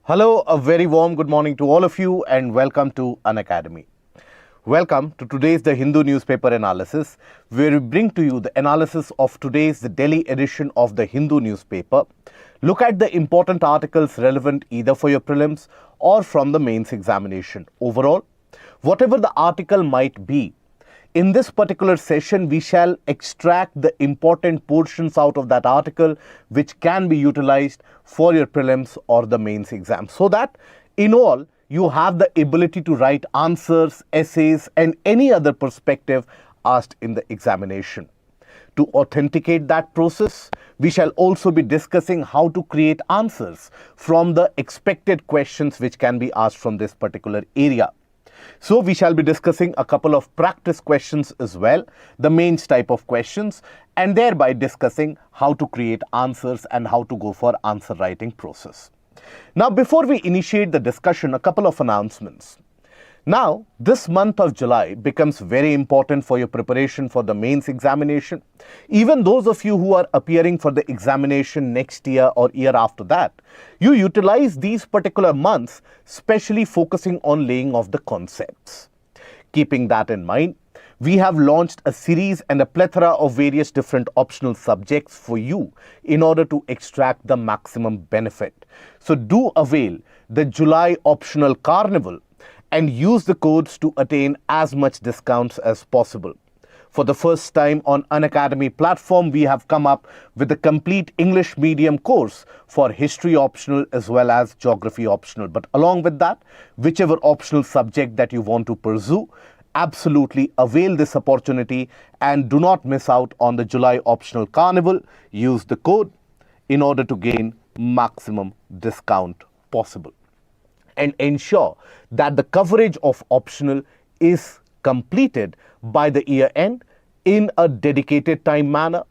Hello, a very warm good morning to all of you and welcome to Unacademy. Welcome to today's The Hindu newspaper analysis, where we bring to you the analysis of today's the Delhi edition of the Hindu newspaper. Look at the important articles relevant either for your prelims or from the mains examination. Overall, whatever the article might be, in this particular session, we shall extract the important portions out of that article which can be utilized for your prelims or the mains exam, so that in all, you have the ability to write answers, essays, and any other perspective asked in the examination. To authenticate that process, we shall also be discussing how to create answers from the expected questions which can be asked from this particular area. So we shall be discussing a couple of practice questions as well, the mains type of questions, and thereby discussing how to create answers and how to go for answer writing process. Now, before we initiate the discussion, a couple of announcements. Now, this month of July becomes very important for your preparation for the mains examination. Even those of you who are appearing for the examination next year or year after that, you utilize these particular months, especially focusing on laying of the concepts. Keeping that in mind, we have launched a series and a plethora of various different optional subjects for you in order to extract the maximum benefit. So do avail the July optional carnival and use the codes to attain as much discounts as possible. For the first time on Unacademy Platform, we have come up with a complete English medium course for history optional as well as geography optional. But along with that, whichever optional subject that you want to pursue, absolutely avail this opportunity and do not miss out on the July optional carnival. Use the code in order to gain maximum discount possible. And ensure that the coverage of optional is completed by the year end in a dedicated time manner,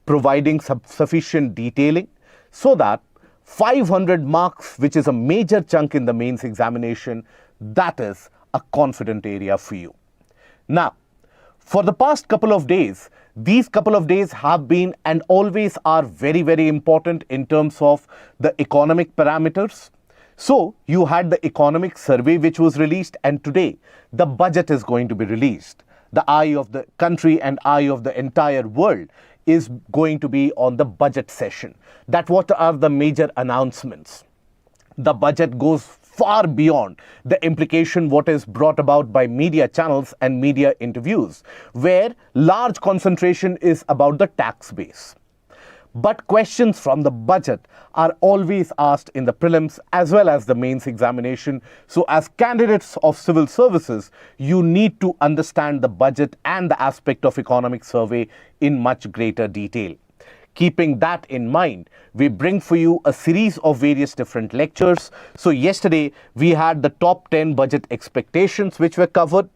providing sufficient detailing so that 500 marks, which is a major chunk in the mains examination, that is a confident area for you. Now, for the past couple of days, these couple of days have been and always are very, very important in terms of the economic parameters. So, you had the economic survey which was released, and today the budget is going to be released. The eye of the country and eye of the entire world is going to be on the budget session. That what are the major announcements? The budget goes far beyond the implication what is brought about by media channels and media interviews, where large concentration is about the tax base. But questions from the budget are always asked in the prelims as well as the mains examination. So as candidates of civil services, you need to understand the budget and the aspect of economic survey in much greater detail. Keeping that in mind, we bring for you a series of various different lectures. So yesterday, we had the top 10 budget expectations which were covered.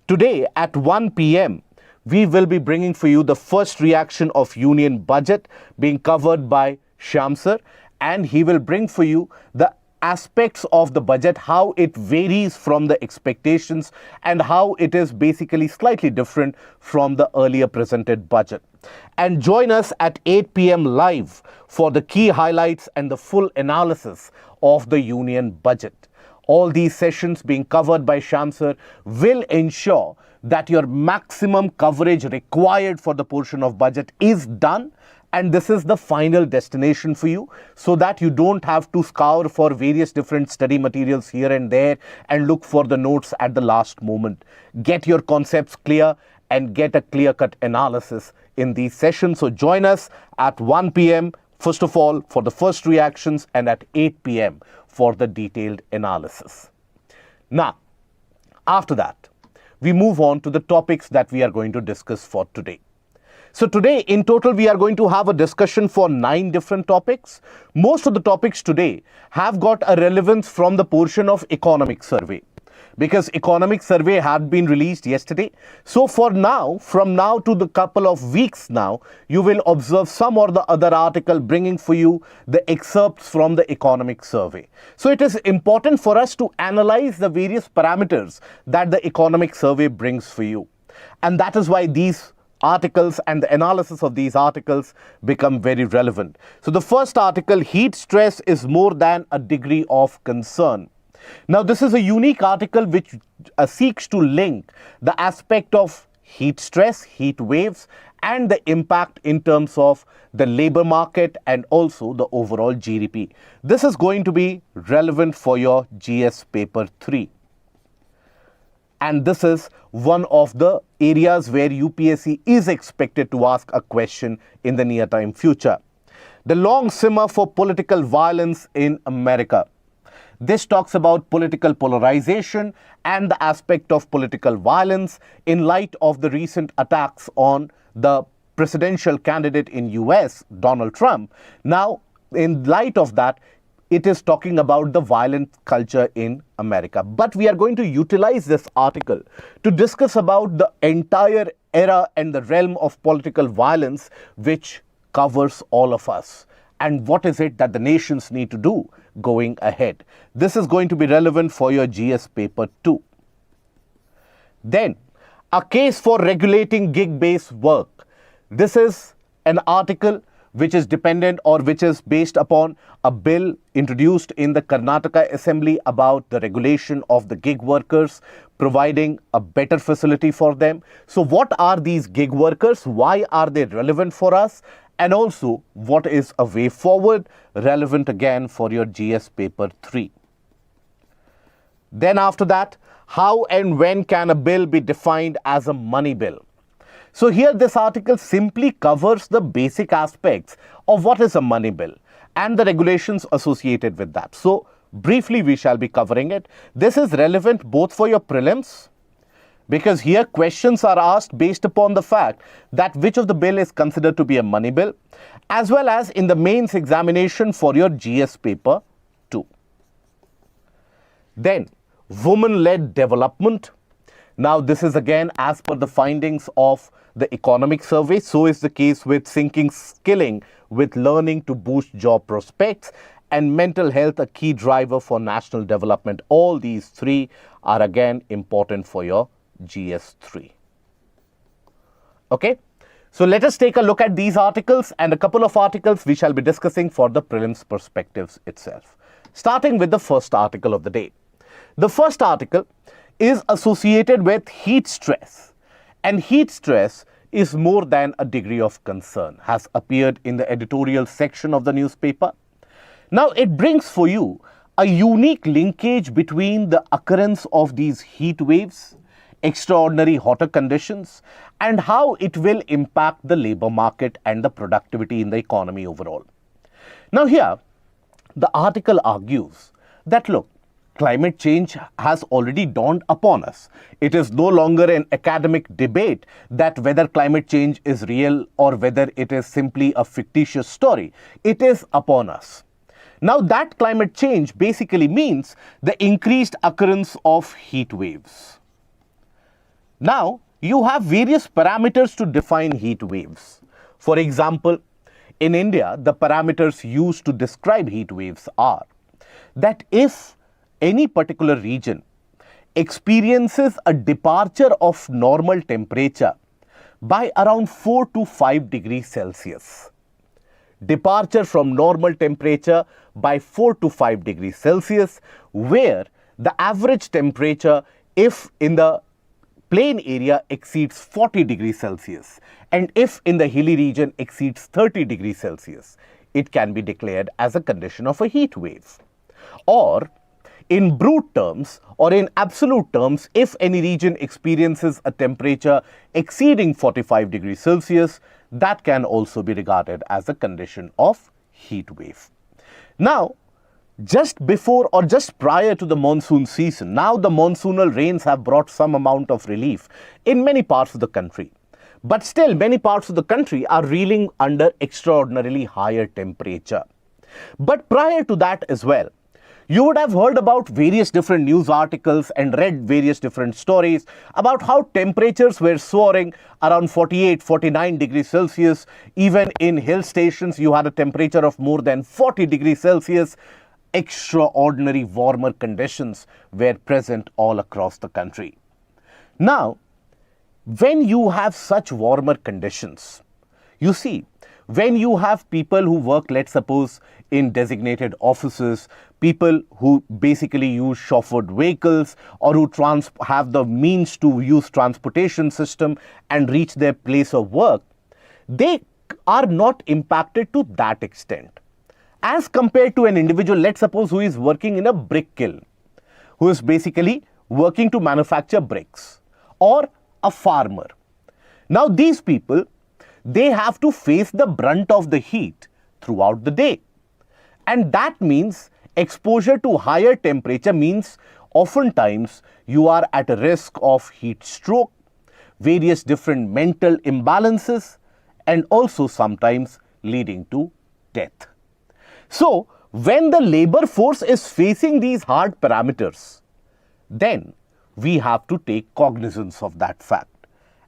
Today at 1 p.m., we will be bringing for you the first reaction of union budget being covered by Shyam sir, and he will bring for you the aspects of the budget, how it varies from the expectations and how it is basically slightly different from the earlier presented budget. And join us at 8 p.m. live for the key highlights and the full analysis of the union budget. All these sessions being covered by Shyam sir will ensure that your maximum coverage required for the portion of budget is done, and this is the final destination for you, so that you don't have to scour for various different study materials here and there and look for the notes at the last moment. Get your concepts clear and get a clear-cut analysis in these sessions. So join us at 1 p.m. first of all for the first reactions, and at 8 p.m. for the detailed analysis. Now, after that, we move on to the topics that we are going to discuss for today. So today, in total, we are going to have a discussion for 9 different topics. Most of the topics today have got a relevance from the portion of economic survey, because economic survey had been released yesterday. So for now, from now to the couple of weeks now, you will observe some or the other article bringing for you the excerpts from the economic survey. So it is important for us to analyze the various parameters that the economic survey brings for you. And that is why these articles and the analysis of these articles become very relevant. So the first article, heat stress is more than a degree of concern. Now this is a unique article which seeks to link the aspect of heat stress, heat waves, and the impact in terms of the labor market and also the overall GDP. This is going to be relevant for your GS paper 3. And this is one of the areas where UPSC is expected to ask a question in the near time future. The long simmer for political violence in America. This talks about political polarization and the aspect of political violence in light of the recent attacks on the presidential candidate in US, Donald Trump. Now, in light of that, it is talking about the violent culture in America. But we are going to utilize this article to discuss about the entire era and the realm of political violence which covers all of us. And what is it that the nations need to do going ahead? This is going to be relevant for your GS paper 2. Then, a case for regulating gig-based work. This is an article which is dependent or which is based upon a bill introduced in the Karnataka Assembly about the regulation of the gig workers, providing a better facility for them. So what are these gig workers? Why are they relevant for us? And also, what is a way forward relevant again for your GS paper 3? Then after that, how and when can a bill be defined as a money bill? So here this article simply covers the basic aspects of what is a money bill and the regulations associated with that. So briefly we shall be covering it. This is relevant both for your prelims, because here questions are asked based upon the fact that which of the bill is considered to be a money bill, as well as in the mains examination for your GS paper 2. Then women-led development. Now this is again as per the findings of the economic survey. So is the case with syncing skilling with learning to boost job prospects, and mental health a key driver for national development. All these three are again important for your GS3. Okay, so let us take a look at these articles and a couple of articles we shall be discussing for the prelims perspectives itself. Starting with the first article of the day. The first article is associated with heat stress, and heat stress is more than a degree of concern, has appeared in the editorial section of the newspaper. Now it brings for you a unique linkage between the occurrence of these heat waves, extraordinary hotter conditions, and how it will impact the labor market and the productivity in the economy overall. Now here, the article argues that look, climate change has already dawned upon us. It is no longer an academic debate that whether climate change is real or whether it is simply a fictitious story. It is upon us. Now that climate change basically means the increased occurrence of heat waves. Now you have various parameters to define heat waves. For example, in India, the parameters used to describe heat waves are that if any particular region experiences a departure of normal temperature by around 4 to 5 degrees Celsius. Departure from normal temperature by 4 to 5 degrees Celsius, where the average temperature, if in the plain area, exceeds 40 degrees Celsius, and if in the hilly region exceeds 30 degrees Celsius, it can be declared as a condition of a heat wave. Or in brute terms or in absolute terms, if any region experiences a temperature exceeding 45 degrees Celsius, that can also be regarded as a condition of heat wave. Now, just before or just prior to the monsoon season, now the monsoonal rains have brought some amount of relief in many parts of the country. But still, many parts of the country are reeling under extraordinarily higher temperature. But prior to that as well, you would have heard about various different news articles and read various different stories about how temperatures were soaring around 48, 49 degrees Celsius. Even in hill stations, you had a temperature of more than 40 degrees Celsius. Extraordinary warmer conditions were present all across the country. Now, when you have such warmer conditions, you see, when you have people who work, let's suppose, in designated offices, people who basically use chauffeured vehicles or who have the means to use transportation system and reach their place of work, they are not impacted to that extent. As compared to an individual, let's suppose, who is working in a brick kiln, who is basically working to manufacture bricks, or a farmer. Now these people, they have to face the brunt of the heat throughout the day. And that means exposure to higher temperature means oftentimes you are at a risk of heat stroke, various different mental imbalances, and also sometimes leading to death. So when the labor force is facing these hard parameters, then we have to take cognizance of that fact.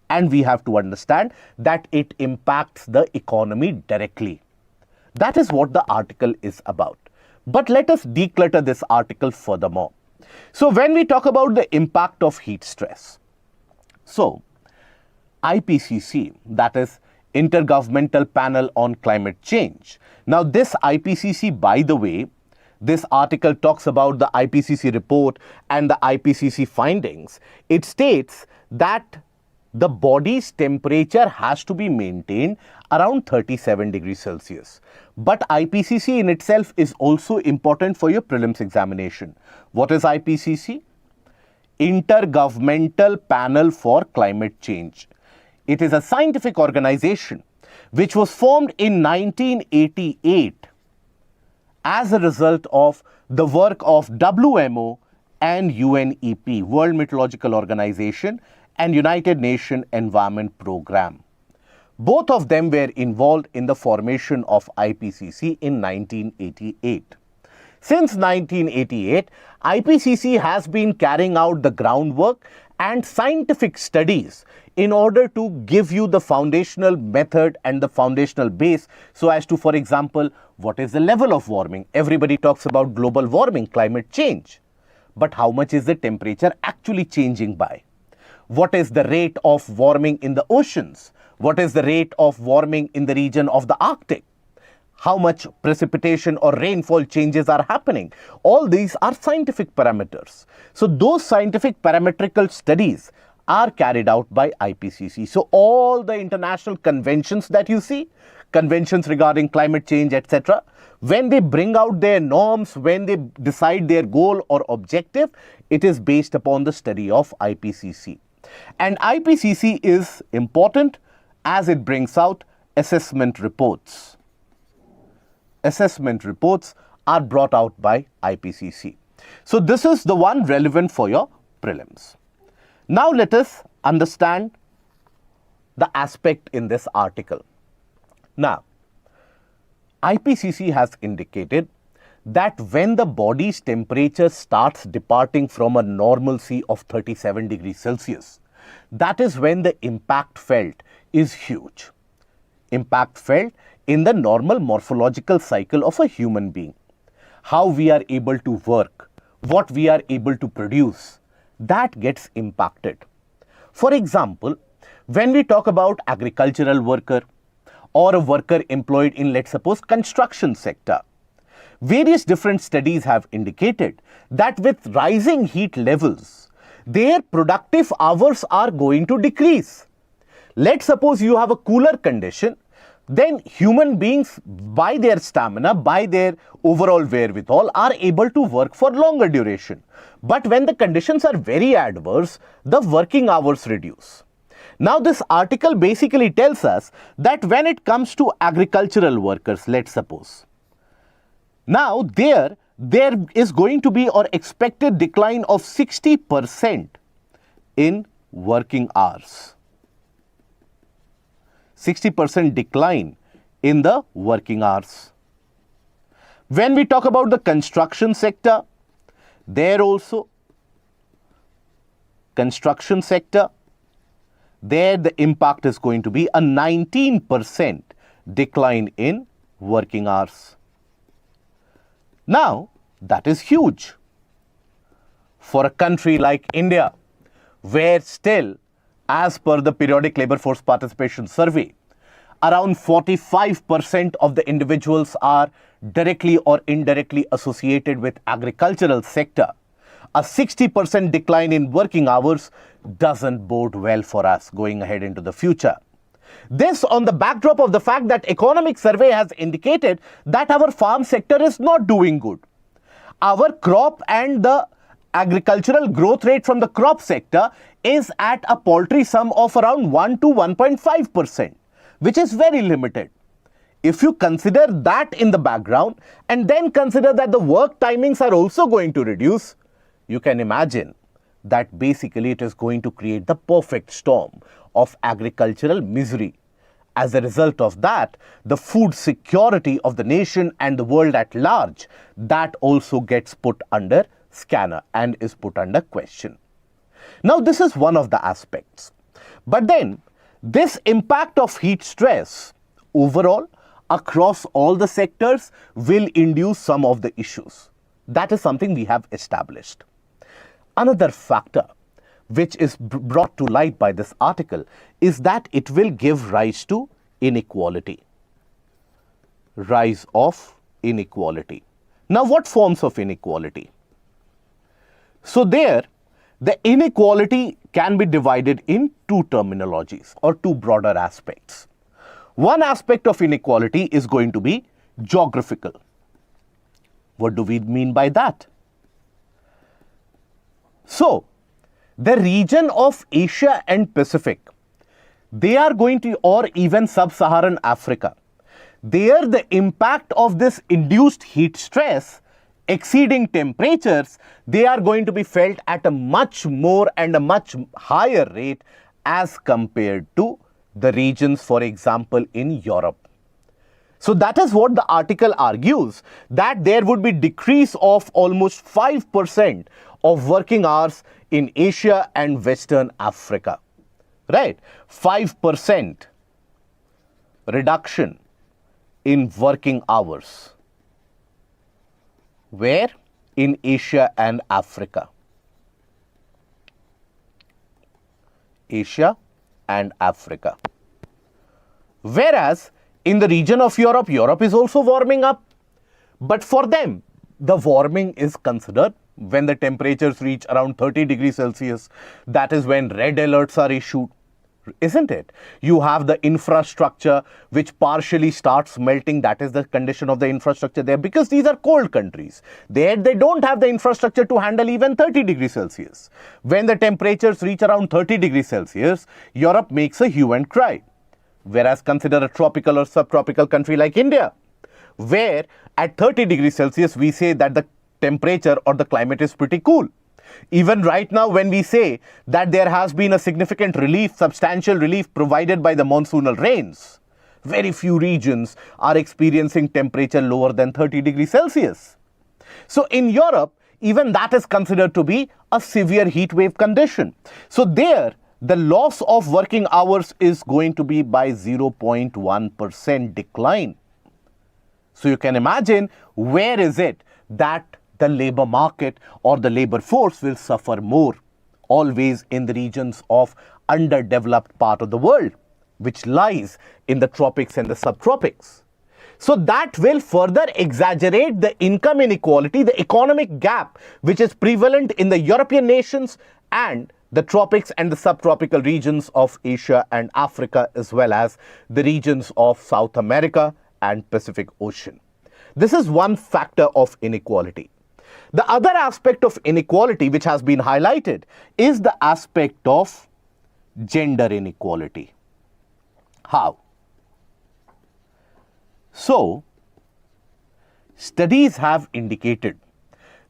And we have to understand that it impacts the economy directly. That is what the article is about. But let us declutter this article furthermore. So when we talk about the impact of heat stress, so IPCC, that is Intergovernmental Panel on Climate Change. Now this IPCC, by the way, this article talks about the IPCC report and the IPCC findings. It states that the body's temperature has to be maintained around 37 degrees Celsius. But IPCC in itself is also important for your prelims examination. What is IPCC? Intergovernmental Panel for Climate Change. It is a scientific organization which was formed in 1988 as a result of the work of WMO and UNEP, World Meteorological Organization, and United Nations Environment Programme. Both of them were involved in the formation of IPCC in 1988. Since 1988, IPCC has been carrying out the groundwork and scientific studies in order to give you the foundational method and the foundational base so as to, for example, what is the level of warming? Everybody talks about global warming, climate change. But how much is the temperature actually changing by? What is the rate of warming in the oceans? What is the rate of warming in the region of the Arctic? How much precipitation or rainfall changes are happening? All these are scientific parameters. So those scientific parametrical studies are carried out by IPCC. So all the international conventions that you see, conventions regarding climate change, etc., when they bring out their norms, when they decide their goal or objective, it is based upon the study of IPCC. And IPCC is important as it brings out assessment reports. Assessment reports are brought out by IPCC. So this is the one relevant for your prelims. Now let us understand the aspect in this article. Now, IPCC has indicated that when the body's temperature starts departing from a normalcy of 37 degrees Celsius, that is when the impact felt is huge. Impact felt in the normal morphological cycle of a human being. How we are able to work, what we are able to produce, that gets impacted. For example, when we talk about agricultural worker or a worker employed in, let's suppose, construction sector, various different studies have indicated that with rising heat levels, their productive hours are going to decrease. Let's suppose you have a cooler condition, then human beings, by their stamina, by their overall wherewithal, are able to work for longer duration. But when the conditions are very adverse, the working hours reduce. Now this article basically tells us that when it comes to agricultural workers, let's suppose, now there is going to be or expected decline of 60% in working hours. 60% decline in the working hours. When we talk about the construction sector, there also, construction sector, there the impact is going to be a 19% decline in working hours. Now, that is huge for a country like India, where still as per the periodic labor force participation survey, around 45% of the individuals are directly or indirectly associated with agricultural sector. A 60% decline in working hours doesn't bode well for us going ahead into the future. This on the backdrop of the fact that economic survey has indicated that our farm sector is not doing good. Our crop and the agricultural growth rate from the crop sector is at a paltry sum of around 1 to 1.5%, which is very limited. If you consider that in the background and then consider that the work timings are also going to reduce, you can imagine that basically it is going to create the perfect storm of agricultural misery. As a result of that, the food security of the nation and the world at large, that also gets put under scanner and is put under question. Now, this is one of the aspects. But then, this impact of heat stress overall across all the sectors will induce some of the issues. That is something we have established. Another factor which is brought to light by this article is that it will give rise to inequality. Rise of inequality. Now, what forms of inequality? So there, the inequality can be divided in two terminologies or two broader aspects. One aspect of inequality is going to be geographical. What do we mean by that? So, the region of Asia and Pacific, they are going to, or even sub-Saharan Africa, there the impact of this induced heat stress exceeding temperatures, they are going to be felt at a much more and a much higher rate as compared to the regions, for example, in Europe. So that is what the article argues, that there would be decrease of almost 5% of working hours in Asia and Western Africa, right? 5% reduction in working hours. Where? In Asia and Africa. Asia and Africa. Whereas in the region of Europe, Europe is also warming up. But for them, the warming is considered when the temperatures reach around 30 degrees Celsius. That is when red alerts are issued, isn't it? You have the infrastructure which partially starts melting. That is the condition of the infrastructure there, because these are cold countries. There they don't have the infrastructure to handle even 30 degrees Celsius. When the temperatures reach around 30 degrees Celsius, Europe makes a hue and cry. Whereas consider a tropical or subtropical country like India, where at 30 degrees Celsius we say that the temperature or the climate is pretty cool. Even right now, when we say that there has been a significant relief, substantial relief provided by the monsoonal rains, very few regions are experiencing temperature lower than 30 degrees Celsius. So in Europe, even that is considered to be a severe heat wave condition. So there, the loss of working hours is going to be by 0.1% decline. So you can imagine, where is it that the labor market or the labor force will suffer more? Always in the regions of underdeveloped part of the world, which lies in the tropics and the subtropics. So that will further exaggerate the income inequality, the economic gap, which is prevalent in the European nations and the tropics and the subtropical regions of Asia and Africa, as well as the regions of South America and Pacific Ocean. This is one factor of inequality. The other aspect of inequality which has been highlighted is the aspect of gender inequality. How? So, studies have indicated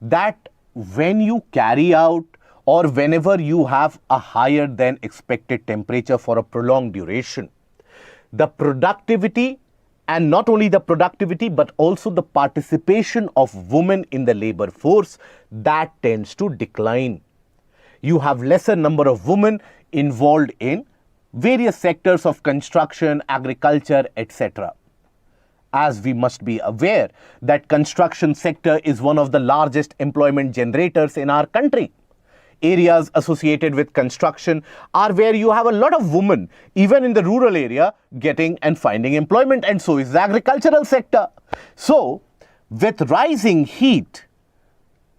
that when you carry out or whenever you have a higher than expected temperature for a prolonged duration, the productivity, and not only the productivity but also the participation of women in the labor force, that tends to decline. You have lesser number of women involved in various sectors of construction, agriculture, etc. As we must be aware that construction sector is one of the largest employment generators in our country. areas associated with construction are where you have a lot of women, even in the rural area, getting and finding employment, and so is the agricultural sector. So, with rising heat,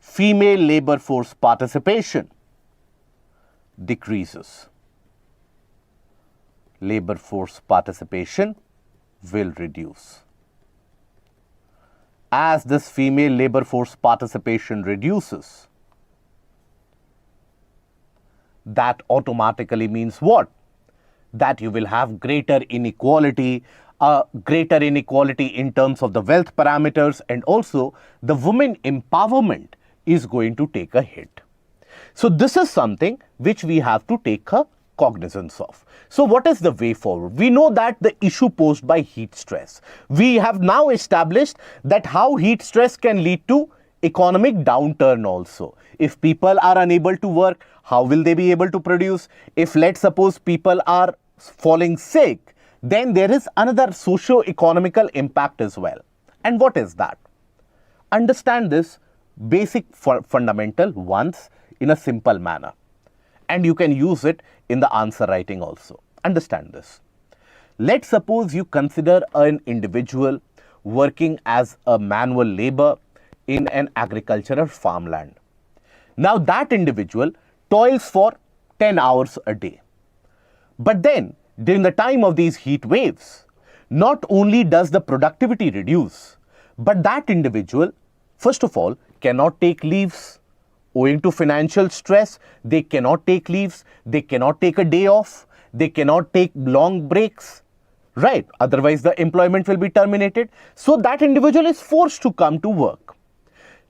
female labor force participation decreases. Labor force participation will reduce. As this female labor force participation reduces, that automatically means what? That you will have greater inequality in terms of the wealth parameters, and also the women empowerment is going to take a hit. So this is something which we have to take a cognizance of. So what is the way forward? We know that the issue posed by heat stress. We have now established that how heat stress can lead to economic downturn also. If people are unable to work, how will they be able to produce? If, let's suppose, people are falling sick, then there is another socio-economical impact as well. And what is that? Understand this basic fundamental once in a simple manner, and you can use it in the answer writing also. Understand this. Let's suppose you consider an individual working as a manual labor in an agricultural farmland. Now that individual toils for 10 hours a day. But then during the time of these heat waves, not only does the productivity reduce, but that individual, first of all, cannot take leaves. Owing to financial stress, they cannot take leaves, they cannot take a day off, they cannot take long breaks, right? Otherwise, the employment will be terminated. So that individual is forced to come to work.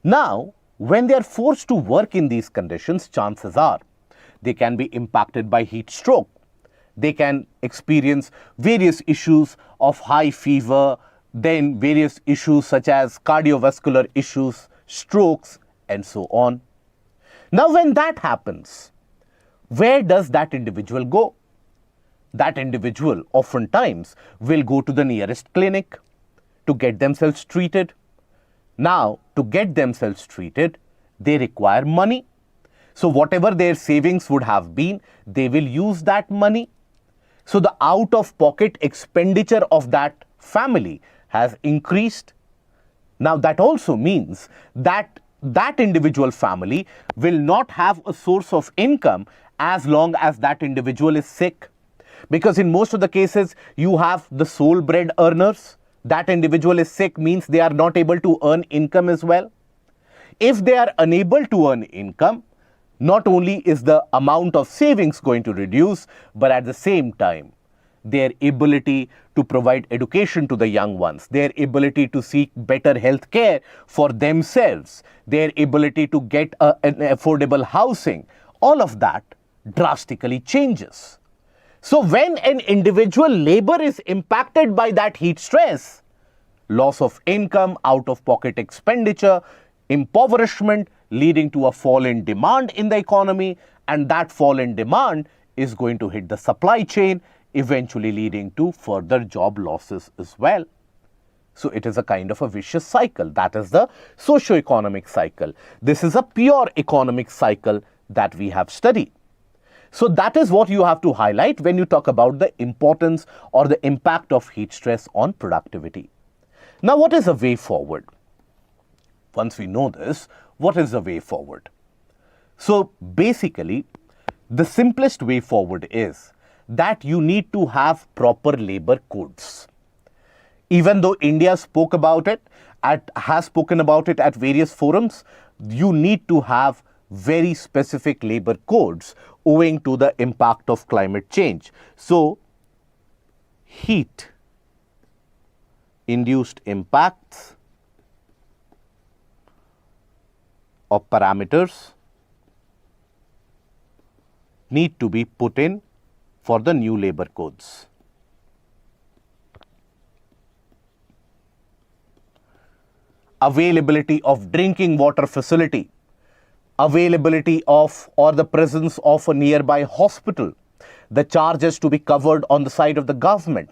Now, when they are forced to work in these conditions, chances are they can be impacted by heat stroke. They can experience various issues of high fever, then various issues such as cardiovascular issues, strokes, and so on. Now, when that happens, where does that individual go? That individual oftentimes will go to the nearest clinic to get themselves treated. Now, to get themselves treated, they require money. So, whatever their savings would have been, they will use that money. So, the out-of-pocket expenditure of that family has increased. Now, that also means that that individual family will not have a source of income as long as that individual is sick. Because in most of the cases, you have the sole bread earners. That individual is sick means they are not able to earn income as well. If they are unable to earn income, not only is the amount of savings going to reduce, but at the same time, their ability to provide education to the young ones, their ability to seek better health care for themselves, their ability to get an affordable housing, all of that drastically changes. So when an individual labor is impacted by that heat stress, loss of income, out-of-pocket expenditure, impoverishment, leading to a fall in demand in the economy, and that fall in demand is going to hit the supply chain, eventually leading to further job losses as well. So it is a kind of a vicious cycle. That is the socio-economic cycle. This is a pure economic cycle that we have studied. So that is what you have to highlight when you talk about the importance or the impact of heat stress on productivity. Now, what is the way forward? Once we know this, what is the way forward? So basically, the simplest way forward is that you need to have proper labor codes. Even though India has spoken about it at various forums, you need to have very specific labor codes owing to the impact of climate change. So, heat-induced impacts of parameters need to be put in for the new labor codes. Availability of drinking water facility, availability of or the presence of a nearby hospital, the charges to be covered on the side of the government.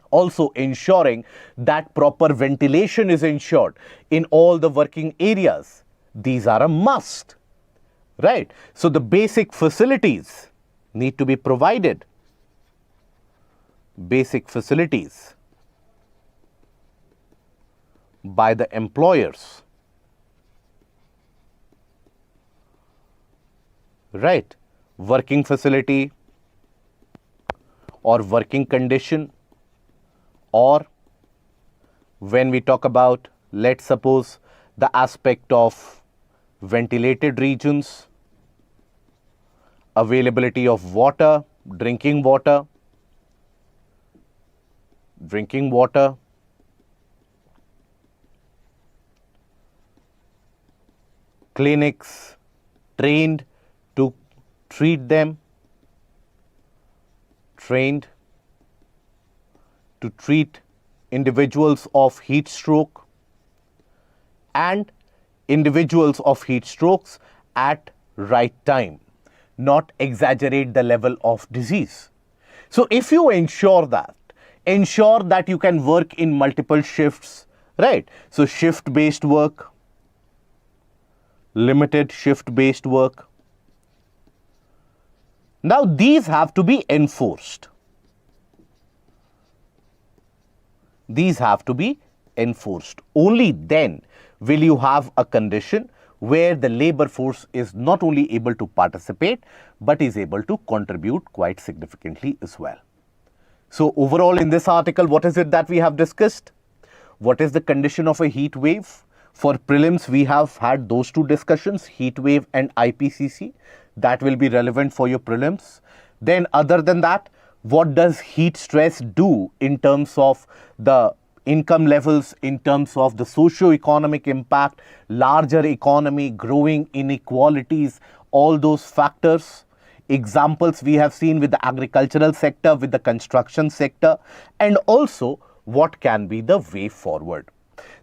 Also ensuring that proper ventilation is ensured in all the working areas. These are a must. right? So the basic facilities need to be provided. Basic facilities by the employers, right? Working facility or working condition, or when we talk about, let's suppose, the aspect of ventilated regions, availability of water, drinking water, clinics trained to treat them, trained to treat individuals of heat stroke, and individuals of heat strokes at right time, not exaggerate the level of disease. So if you ensure that you can work in multiple shifts, right? So shift-based work, limited shift-based work. Now these have to be enforced. These have to be enforced. Only then will you have a condition where the labor force is not only able to participate, but is able to contribute quite significantly as well. So overall in this article, what is it that we have discussed? What is the condition of a heat wave? For prelims, we have had those two discussions, heat wave and IPCC. That will be relevant for your prelims. Then other than that, what does heat stress do in terms of the income levels, in terms of the socio-economic impact, larger economy, growing inequalities, all those factors. Examples we have seen with the agricultural sector, with the construction sector, and also what can be the way forward.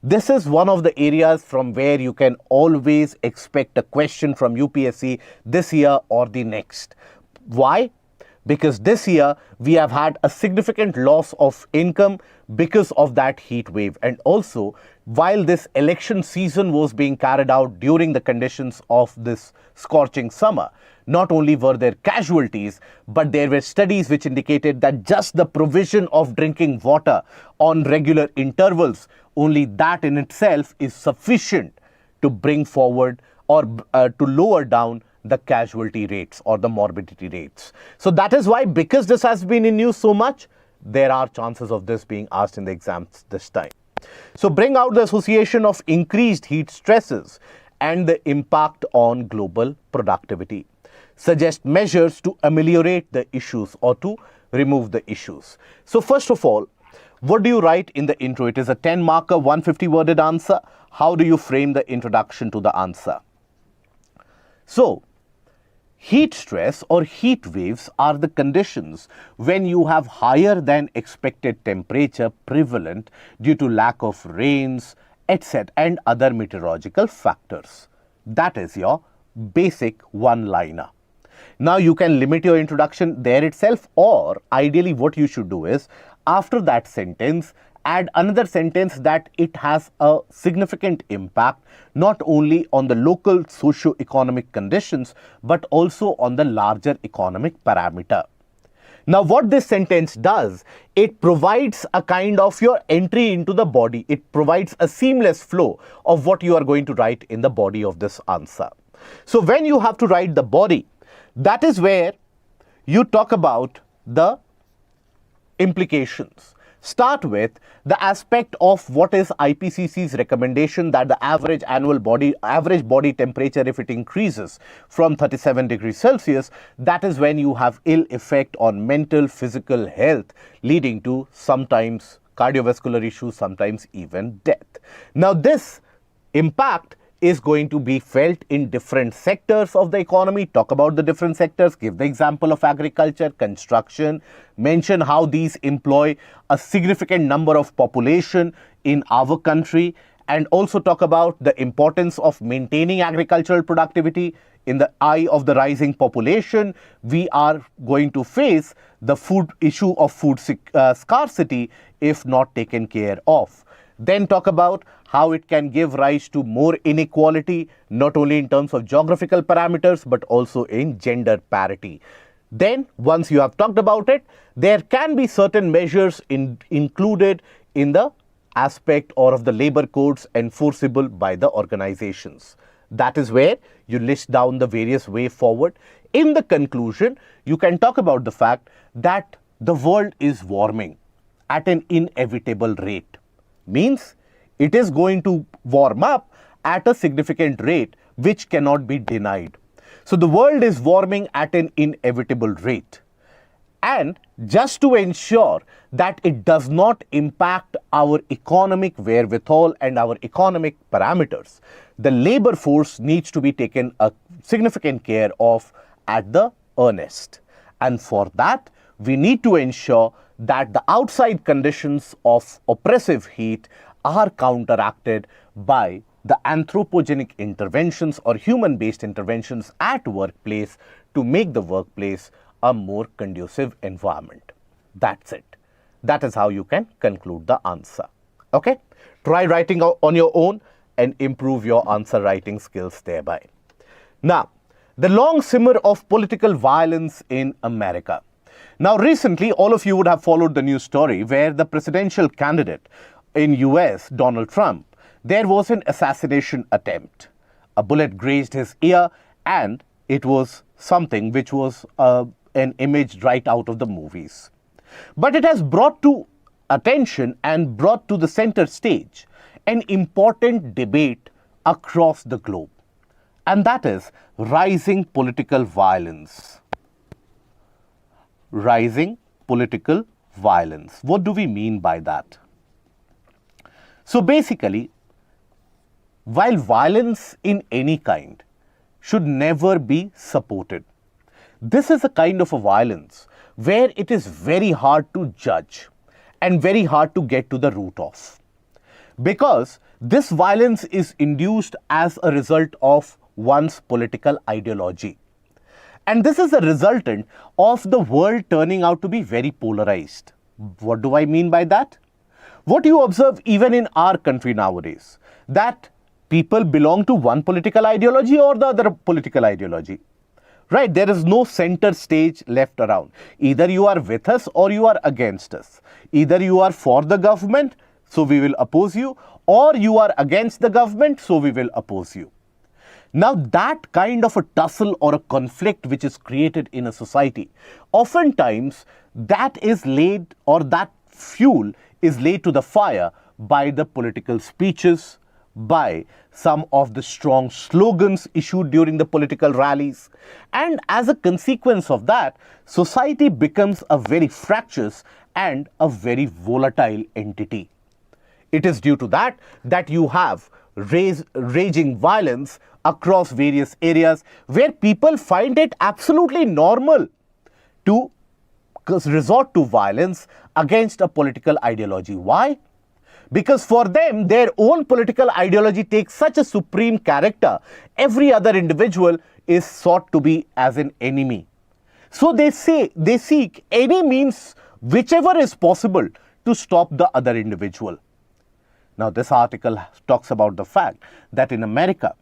This is one of the areas from where you can always expect a question from UPSC this year or the next. Why? Because this year we have had a significant loss of income because of that heat wave. And also, while this election season was being carried out during the conditions of this scorching summer, not only were there casualties, but there were studies which indicated that just the provision of drinking water on regular intervals, only that in itself is sufficient to bring forward or to lower down the casualty rates or the morbidity rates. So that is why, because this has been in news so much, there are chances of this being asked in the exams this time. So bring out the association of increased heat stresses and the impact on global productivity. Suggest measures to ameliorate the issues or to remove the issues. So first of all, what do you write in the intro? It is a 10-marker, 150-worded answer. How do you frame the introduction to the answer? So, heat stress or heat waves are the conditions when you have higher than expected temperature prevalent due to lack of rains, etc. and other meteorological factors. That is your basic one-liner. Now you can limit your introduction there itself, or ideally what you should do is, after that sentence, add another sentence that it has a significant impact not only on the local socio-economic conditions but also on the larger economic parameter. Now what this sentence does, it provides a kind of your entry into the body. It provides a seamless flow of what you are going to write in the body of this answer. So when you have to write the body, that is where you talk about the implications. Start with the aspect of what is IPCC's recommendation that the average body temperature, if it increases from 37 degrees Celsius, that is when you have ill effect on mental, physical health, leading to sometimes cardiovascular issues, sometimes even death. Now this impact is going to be felt in different sectors of the economy. Talk about the different sectors, give the example of agriculture, construction, mention how these employ a significant number of population in our country, and also talk about the importance of maintaining agricultural productivity. In the eye of the rising population, we are going to face the issue of food scarcity if not taken care of. then talk about how it can give rise to more inequality, not only in terms of geographical parameters, but also in gender parity. Then, once you have talked about it, there can be certain measures included in the aspect or of the labor codes enforceable by the organizations. That is where you list down the various way forward. In the conclusion, you can talk about the fact that the world is warming at an inevitable rate. Means it is going to warm up at a significant rate which cannot be denied. So the world is warming at an inevitable rate. And just to ensure that it does not impact our economic wherewithal and our economic parameters, the labor force needs to be taken a significant care of at the earnest. And for that, we need to ensure that the outside conditions of oppressive heat are counteracted by the anthropogenic interventions or human-based interventions at workplace to make the workplace a more conducive environment. That's it. That is how you can conclude the answer. Okay? Try writing on your own and improve your answer writing skills thereby. Now, the long simmer of political violence in America. Now, recently, all of you would have followed the news story where the presidential candidate in US, Donald Trump, there was an assassination attempt. A bullet grazed his ear, and it was something which was an image right out of the movies. But it has brought to attention and brought to the center stage an important debate across the globe, and that is rising political violence. Rising political violence. What do we mean by that? So basically, while violence in any kind should never be supported, this is a kind of a violence where it is very hard to judge and very hard to get to the root of. Because this violence is induced as a result of one's political ideology. And this is a resultant of the world turning out to be very polarized. What do I mean by that? What you observe even in our country nowadays, that people belong to one political ideology or the other political ideology. Right? There is no center stage left around. Either you are with us or you are against us. Either you are for the government, so we will oppose you, or you are against the government, so we will oppose you. Now, that kind of a tussle or a conflict which is created in a society, oftentimes that is laid, or that fuel is laid to the fire by the political speeches, by some of the strong slogans issued during the political rallies. And as a consequence of that, society becomes a very fractious and a very volatile entity. It is due to that you have raging violence across various areas where people find it absolutely normal to resort to violence against a political ideology. Why? Because for them, their own political ideology takes such a supreme character, every other individual is sought to be as an enemy. So they seek any means, whichever is possible, to stop the other individual. Now, this article talks about the fact that in America,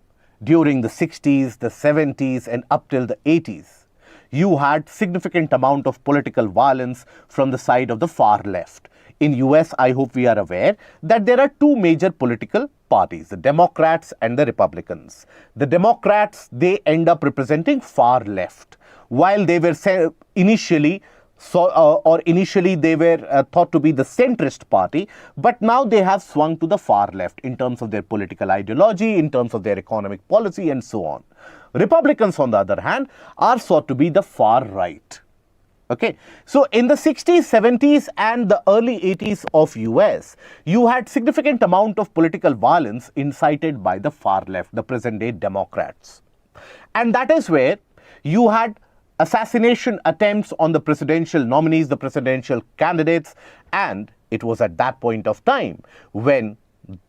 during the 60s, the 70s, and up till the 80s, you had significant amount of political violence from the side of the far left. In US, I hope we are aware that there are two major political parties, the Democrats and the Republicans. The Democrats, they end up representing far left, while they were initially they were thought to be the centrist party, but now they have swung to the far left in terms of their political ideology, in terms of their economic policy, and so on. Republicans, on the other hand, are thought to be the far right. Okay, so in the 60s, 70s and the early 80s of US, you had significant amount of political violence incited by the far left, the present day Democrats. And that is where you had assassination attempts on the presidential nominees, the presidential candidates, and it was at that point of time when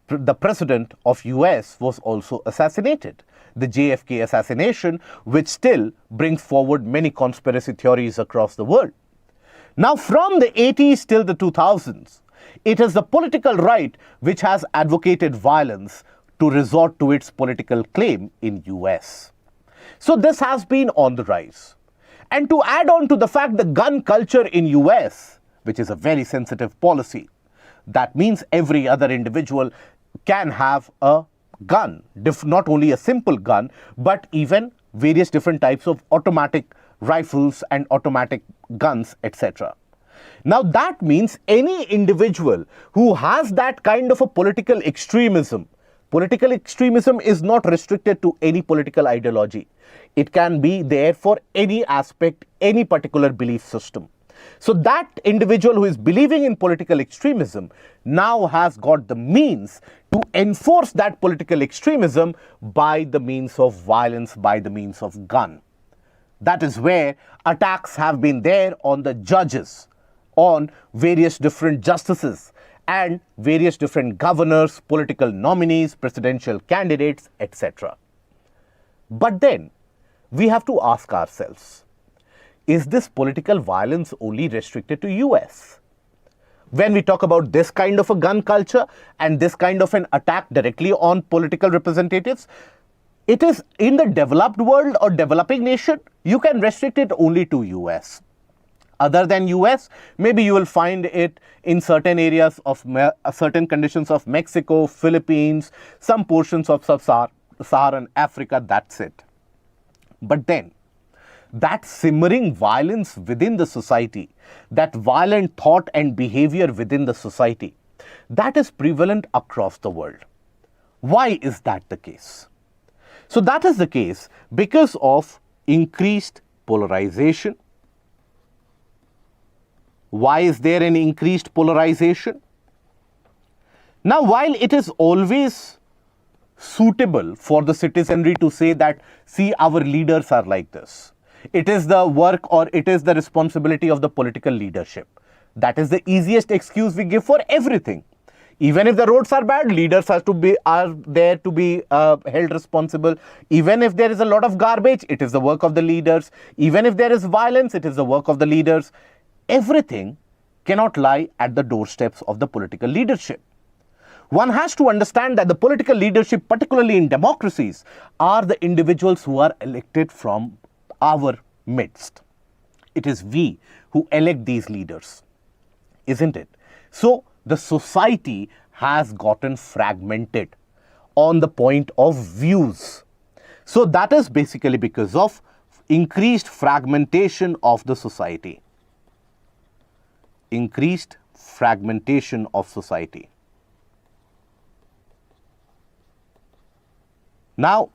the president of US was also assassinated. The JFK assassination, which still brings forward many conspiracy theories across the world. Now, from the 80s till the 2000s, It is the political right which has advocated violence to resort to its political claim in US. So this has been on the rise. And to add on to the fact, the gun culture in US, which is a very sensitive policy, that means every other individual can have a gun, not only a simple gun, but even various different types of automatic rifles and automatic guns, etc. Now that means any individual who has that kind of a political extremism is not restricted to any political ideology. It can be there for any aspect, any particular belief system. So that individual who is believing in political extremism now has got the means to enforce that political extremism by the means of violence, by the means of gun. That is where attacks have been there on the judges, on various different justices and various different governors, political nominees, presidential candidates, etc. But then we have to ask ourselves, is this political violence only restricted to US? When we talk about this kind of a gun culture and this kind of an attack directly on political representatives, it is in the developed world or developing nation, you can restrict it only to US. Other than US, maybe you will find it in certain areas of certain conditions of Mexico, Philippines, some portions of sub-Saharan Africa, that's it. But then, that simmering violence within the society, that violent thought and behavior within the society, that is prevalent across the world. Why is that the case? So that is the case because of increased polarization. Why is there an increased polarization? Now, while it is always suitable for the citizenry to say that, see, our leaders are like this, it is the work or it is the responsibility of the political leadership. That is the easiest excuse we give for everything. Even if the roads are bad, leaders are there to be held responsible. Even if there is a lot of garbage, it is the work of the leaders. Even if there is violence, it is the work of the leaders. Everything cannot lie at the doorsteps of the political leadership. One has to understand that the political leadership, particularly in democracies, are the individuals who are elected from our midst. It is we who elect these leaders, isn't it? So the society has gotten fragmented on the point of views. So that is basically because of increased fragmentation of the society. Increased fragmentation of society. Now,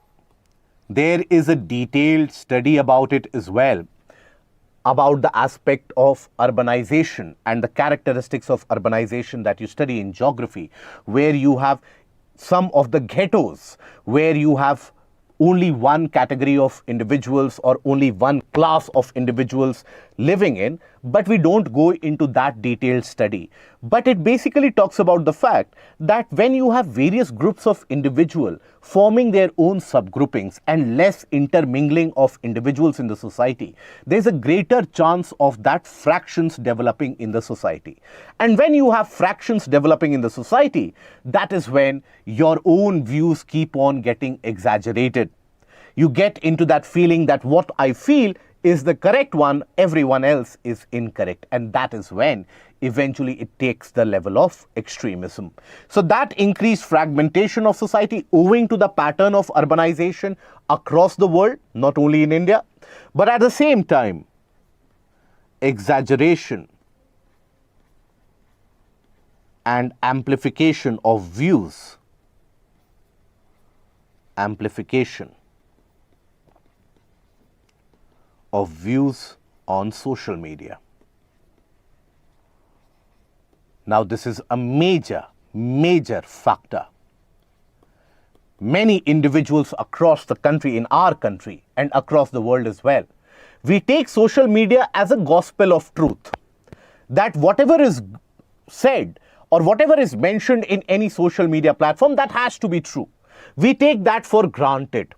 there is a detailed study about it as well, about the aspect of urbanization and the characteristics of urbanization that you study in geography, where you have some of the ghettos, where you have only one category of individuals or only one class of individuals living in, but we don't go into that detailed study. But it basically talks about the fact that when you have various groups of individuals forming their own subgroupings and less intermingling of individuals in the society, there's a greater chance of that fractions developing in the society. And when you have fractions developing in the society, that is when your own views keep on getting exaggerated. You get into that feeling that what I feel is the correct one, everyone else is incorrect. And that is when eventually it takes the level of extremism. So that increased fragmentation of society owing to the pattern of urbanization across the world, not only in India, but at the same time, exaggeration and amplification of views. Amplification of views on social media. Now, this is a major factor. Many individuals across the country, in our country and across the world as well, we take social media as a gospel of truth. That whatever is said or whatever is mentioned in any social media platform, that has to be true. We take that for granted.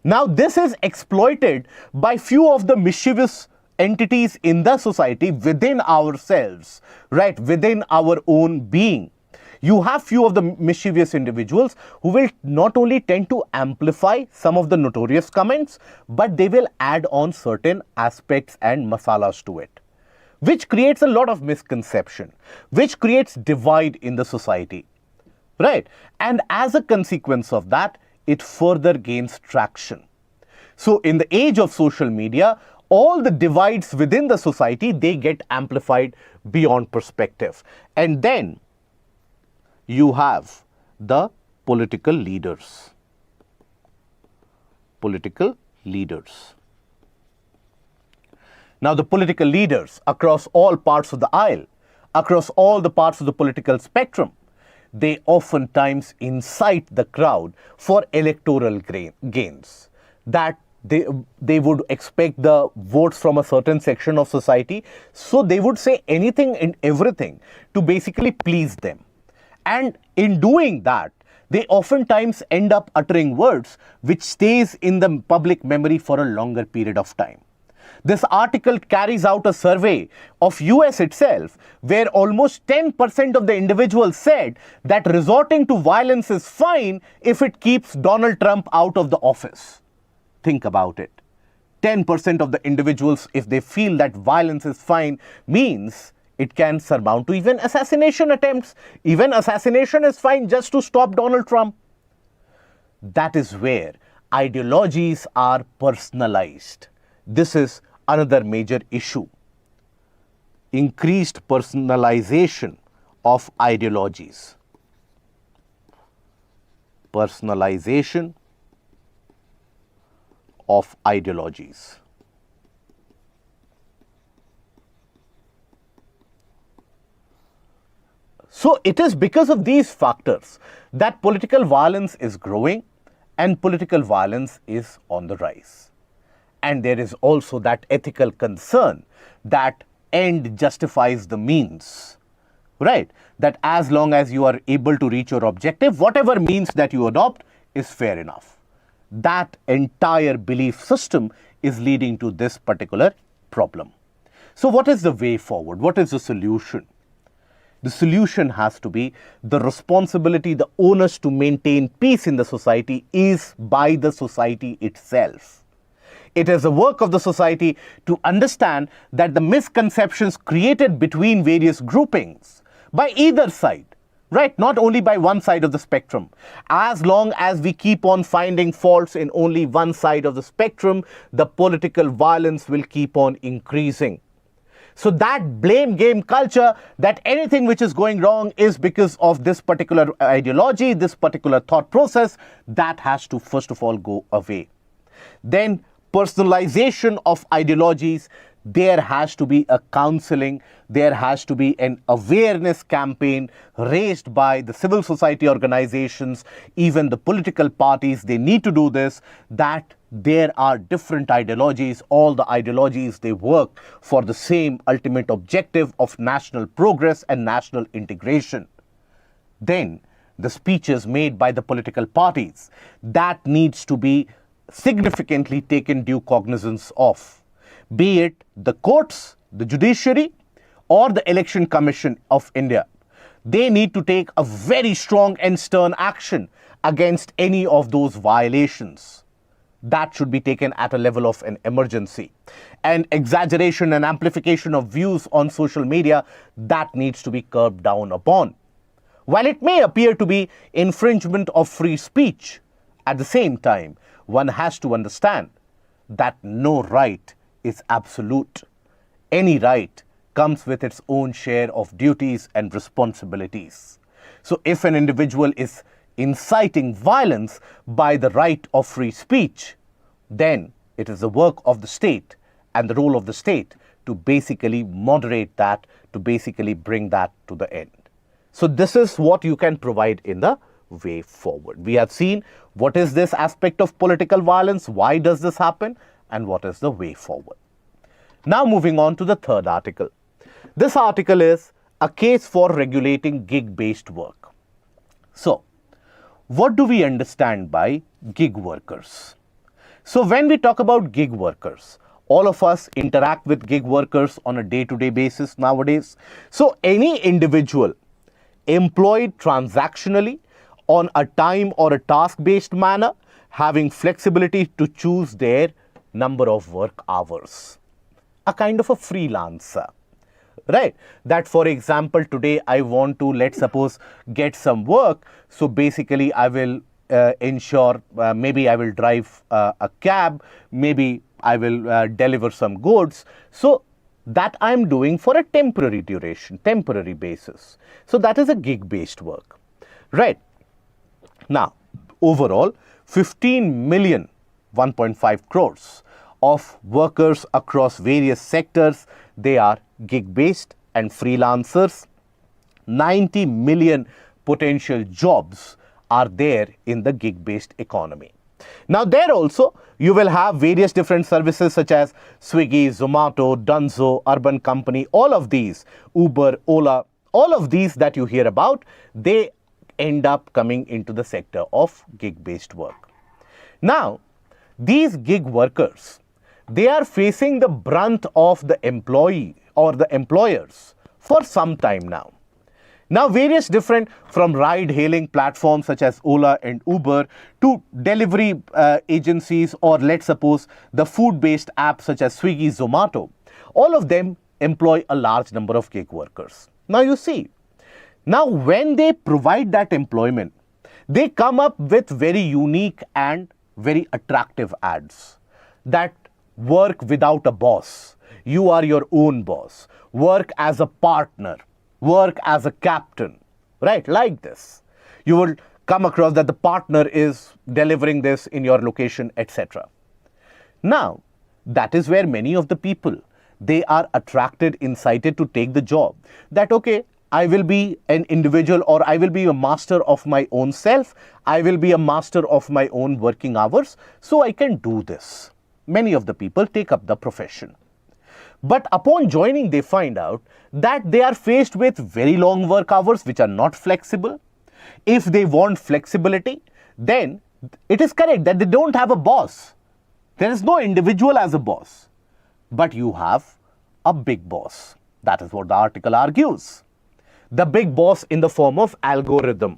Now, this is exploited by few of the mischievous entities in the society within ourselves, right, within our own being. You have few of the mischievous individuals who will not only tend to amplify some of the notorious comments, but they will add on certain aspects and masalas to it, which creates a lot of misconception, which creates divide in the society, right? And as a consequence of that, it further gains traction. So in the age of social media, all the divides within the society, they get amplified beyond perspective. And then you have the political leaders. Political leaders. Now, the political leaders across all parts of the aisle, across all the parts of the political spectrum, they oftentimes incite the crowd for electoral gains. That they would expect the votes from a certain section of society, so they would say anything and everything to basically please them. And in doing that, they oftentimes end up uttering words which stays in the public memory for a longer period of time. This article carries out a survey of US itself, where almost 10% of the individuals said that resorting to violence is fine if it keeps Donald Trump out of the office. Think about it. 10% of the individuals, if they feel that violence is fine, means it can surmount to even assassination attempts. Even assassination is fine just to stop Donald Trump. That is where ideologies are personalized. This is another major issue. Increased personalization of ideologies. Personalization of ideologies. So it is because of these factors that political violence is growing and political violence is on the rise. And there is also that ethical concern that end justifies the means, right? That as long as you are able to reach your objective, whatever means that you adopt is fair enough. That entire belief system is leading to this particular problem. So what is the way forward? What is the solution? The solution has to be the responsibility, the onus to maintain peace in the society is by the society itself. It is the work of the society to understand that the misconceptions created between various groupings by either side, right? Not only by one side of the spectrum. As long as we keep on finding faults in only one side of the spectrum, the political violence will keep on increasing. So that blame game culture, that anything which is going wrong is because of this particular ideology, this particular thought process, that has to first of all go away. Then personalization of ideologies, there has to be a counseling, there has to be an awareness campaign raised by the civil society organizations, even the political parties. They need to do this, that there are different ideologies. All the ideologies, they work for the same ultimate objective of national progress and national integration. Then the speeches made by the political parties, that needs to be significantly taken due cognizance of, be it the courts, the judiciary, or the Election Commission of India. They need to take a very strong and stern action against any of those violations. That should be taken at a level of an emergency. And exaggeration and amplification of views on social media, that needs to be curbed down upon. While it may appear to be infringement of free speech, at the same time, one has to understand that no right is absolute. Any right comes with its own share of duties and responsibilities. So if an individual is inciting violence by the right of free speech, then it is the work of the state and the role of the state to basically moderate that, to basically bring that to the end. So this is what you can provide in the way forward. We have seen what is this aspect of political violence, why does this happen, and what is the way forward. Now moving on to the third article. This article is a case for regulating gig-based work. So, what do we understand by gig workers? So when we talk about gig workers, All of us interact with gig workers on a day-to-day basis nowadays. So any individual employed transactionally on a time or a task-based manner, having flexibility to choose their number of work hours. A kind of a freelancer, right? That, for example, today I want to, let's suppose, get some work. So basically I will ensure, maybe I will drive a cab, maybe I will deliver some goods. So that I'm doing for a temporary duration, temporary basis. So that is a gig-based work, right? Now, overall, 15 million, 1.5 crores of workers across various sectors, they are gig-based and freelancers. 90 million potential jobs are there in the gig-based economy. Now, there also, you will have various different services such as Swiggy, Zomato, Dunzo, Urban Company, all of these, Uber, Ola, all of these that you hear about, they end up coming into the sector of gig-based work. Now, these gig workers, they are facing the brunt of the employee or the employers for some time now. Now, various different, from ride-hailing platforms such as Ola and Uber to delivery agencies, or let's suppose the food-based apps such as Swiggy, Zomato, all of them employ a large number of gig workers. Now, you see, now when they provide that employment, they come up with very unique and very attractive ads that work without a boss. You are your own boss. Work as a partner. Work as a captain, right? Like this. You will come across that the partner is delivering this in your location, etc. Now, that is where many of the people, they are attracted, incited to take the job. That, okay, I will be an individual, or I will be a master of my own self. I will be a master of my own working hours, so I can do this. Many of the people take up the profession. But upon joining, they find out that they are faced with very long work hours which are not flexible. If they want flexibility, then it is correct that they don't have a boss. There is no individual as a boss. But you have a big boss. That is what the article argues. The big boss in the form of algorithm.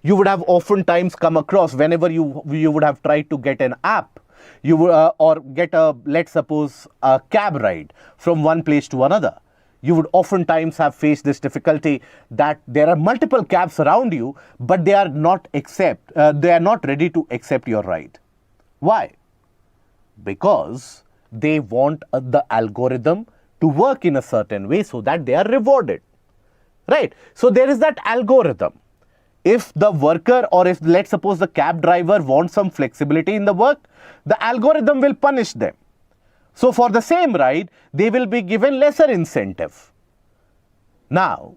You would have oftentimes come across, whenever you would have tried to get an app, you would, or get a, let's suppose, a cab ride from one place to another. You would oftentimes have faced this difficulty that there are multiple cabs around you, but they are not ready to accept your ride. Why? Because they want the algorithm to work in a certain way so that they are rewarded, right? So there is that algorithm. If the worker, or if, let's suppose, the cab driver wants some flexibility in the work, the algorithm will punish them. So for the same ride, they will be given lesser incentive. Now,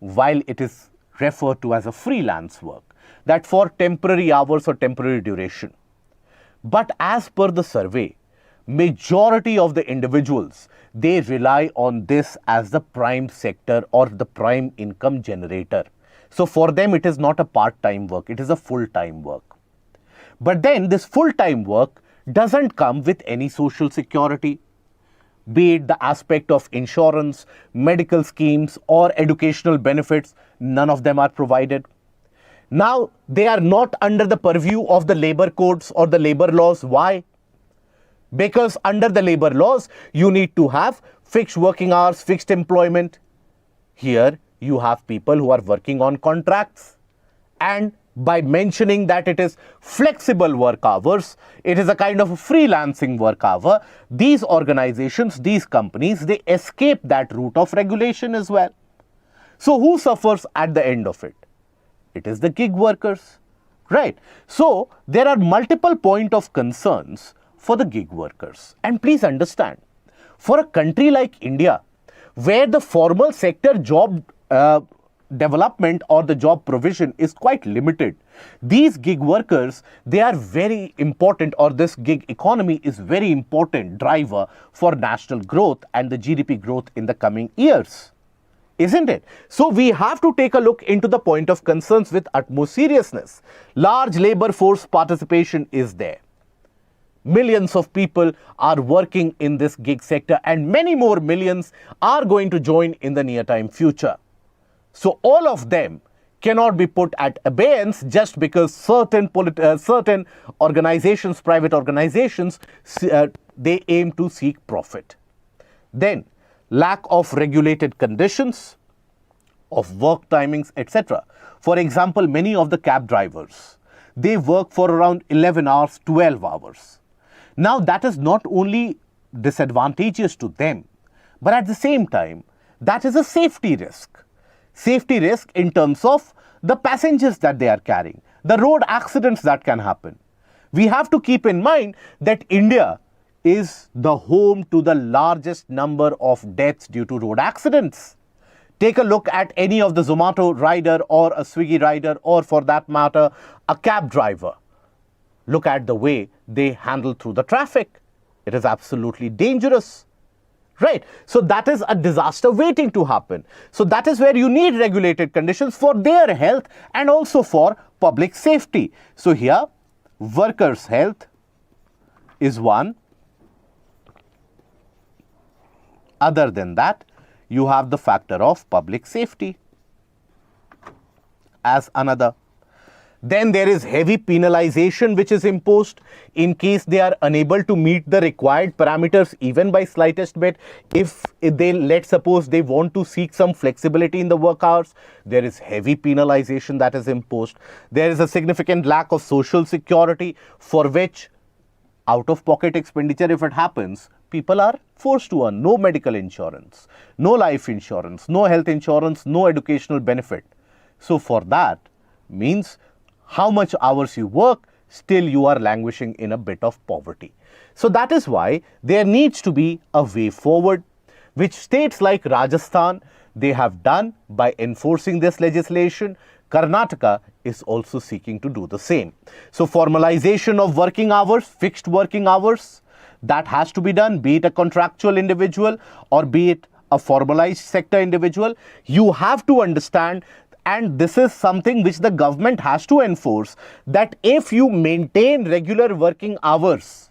while it is referred to as a freelance work, that for temporary hours or temporary duration, but as per the survey, majority of the individuals, they rely on this as the prime sector or the prime income generator. So for them, it is not a part-time work, it is a full-time work. But then this full-time work doesn't come with any social security, be it the aspect of insurance, medical schemes, or educational benefits. None of them are provided. Now, they are not under the purview of the labor codes or the labor laws. Why? Because under the labor laws, you need to have fixed working hours, fixed employment. Here, you have people who are working on contracts, and by mentioning that it is flexible work hours, it is a kind of a freelancing work hour, these organizations, these companies, they escape that route of regulation as well. So who suffers at the end of it? It is the gig workers, right? So there are multiple points of concerns for the gig workers. And please understand, for a country like India, where the formal sector job development or the job provision is quite limited, these gig workers, they are very important, or this gig economy is very important driver for national growth and the GDP growth in the coming years, isn't it? So we have to take a look into the point of concerns with utmost seriousness. Large labor force participation is there. Millions of people are working in this gig sector, and many more millions are going to join in the near time future. So all of them cannot be put at abeyance just because certain organizations, private organizations, they aim to seek profit. Then, lack of regulated conditions of work timings, etc. For example, many of the cab drivers, they work for around 11 hours, 12 hours. Now, that is not only disadvantageous to them, but at the same time, that is a safety risk. Safety risk in terms of the passengers that they are carrying, the road accidents that can happen. We have to keep in mind that India is the home to the largest number of deaths due to road accidents. Take a look at any of the Zomato rider or a Swiggy rider, or for that matter, a cab driver. Look at the way they handle through the traffic. It is absolutely dangerous. Right. So that is a disaster waiting to happen. So that is where you need regulated conditions for their health and also for public safety. So here, workers' health is one. Other than that, you have the factor of public safety as another. Then there is heavy penalization which is imposed in case they are unable to meet the required parameters even by slightest bit. If they, let's suppose they want to seek some flexibility in the work hours, there is heavy penalization that is imposed. There is a significant lack of social security for which out-of-pocket expenditure, if it happens, people are forced to earn. No medical insurance, no life insurance, no health insurance, no educational benefit. So for that means how much hours you work, still you are languishing in a bit of poverty. So that is why there needs to be a way forward, which states like Rajasthan, they have done by enforcing this legislation. Karnataka is also seeking to do the same. So formalization of working hours, fixed working hours, that has to be done, be it a contractual individual or be it a formalized sector individual. You have to understand, and this is something which the government has to enforce, that if you maintain regular working hours,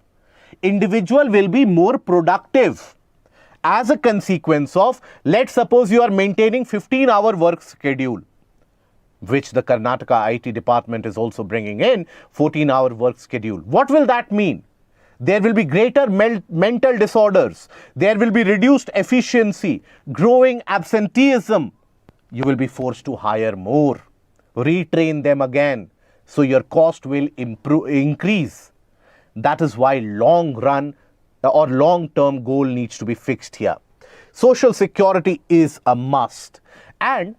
individual will be more productive. As a consequence of, let's suppose you are maintaining 15-hour work schedule, which the Karnataka IT department is also bringing in, 14-hour work schedule. What will that mean? There will be greater mental disorders. There will be reduced efficiency, growing absenteeism. You will be forced to hire more, retrain them again. So your cost will increase. That is why long run or long-term goal needs to be fixed here. Social security is a must. And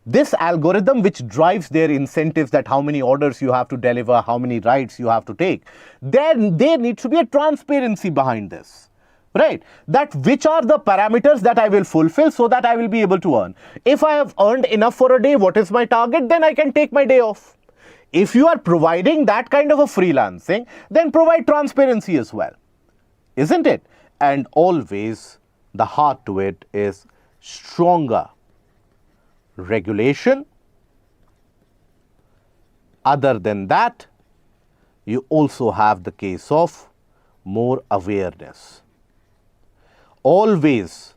this algorithm which drives their incentives, that how many orders you have to deliver, how many rides you have to take, there needs to be a transparency behind this. Right? That which are the parameters that I will fulfill so that I will be able to earn. If I have earned enough for a day, what is my target? Then I can take my day off. If you are providing that kind of a freelancing, then provide transparency as well. Isn't it? And always the heart to it is stronger regulation. Other than that, you also have the case of more awareness. Always,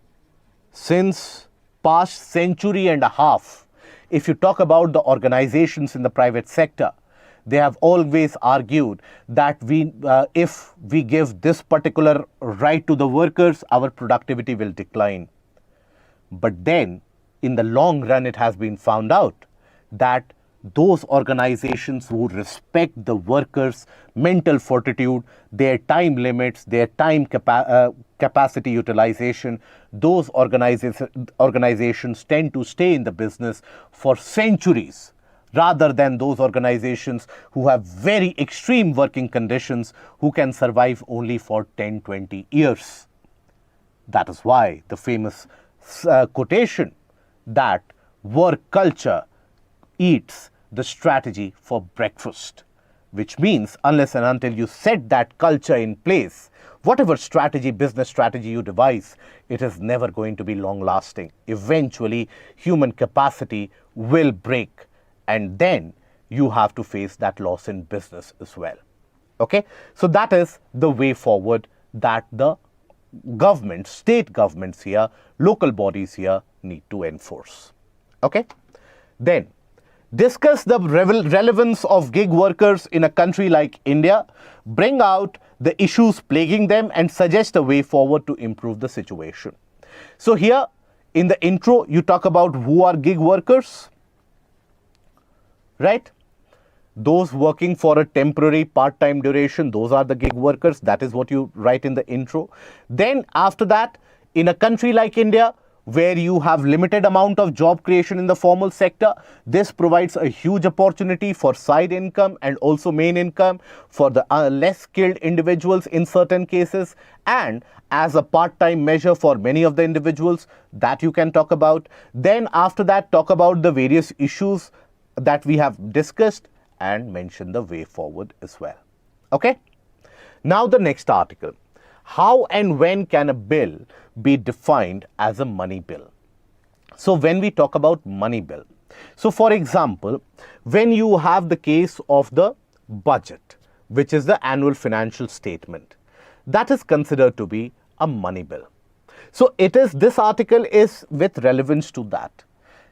since past century and a half, if you talk about the organizations in the private sector, they have always argued that if we give this particular right to the workers, our productivity will decline. But then, in the long run, it has been found out that those organizations who respect the workers' mental fortitude, their time limits, their time capacity utilization, those organizations tend to stay in the business for centuries, rather than those organizations who have very extreme working conditions who can survive only for 10-20 years. That is why the famous quotation that work culture eats the strategy for breakfast, which means unless and until you set that culture in place, whatever strategy, business strategy you devise, it is never going to be long lasting. Eventually, human capacity will break, and then you have to face that loss in business as well. Okay, so that is the way forward that the government, state governments here, local bodies here need to enforce. Okay, then discuss the relevance of gig workers in a country like India, bring out the issues plaguing them and suggest a way forward to improve the situation. So here in the intro, you talk about who are gig workers, right? Those working for a temporary part-time duration, those are the gig workers. That is what you write in the intro. Then after that, in a country like India, where you have limited amount of job creation in the formal sector, this provides a huge opportunity for side income and also main income for the less skilled individuals in certain cases, and as a part-time measure for many of the individuals that you can talk about. Then after that, talk about the various issues that we have discussed and mention the way forward as well. Okay. Now the next article. How and when can a bill be defined as a money bill? So when we talk about money bill, so for example, when you have the case of the budget, which is the annual financial statement, that is considered to be a money bill. So this article is with relevance to that.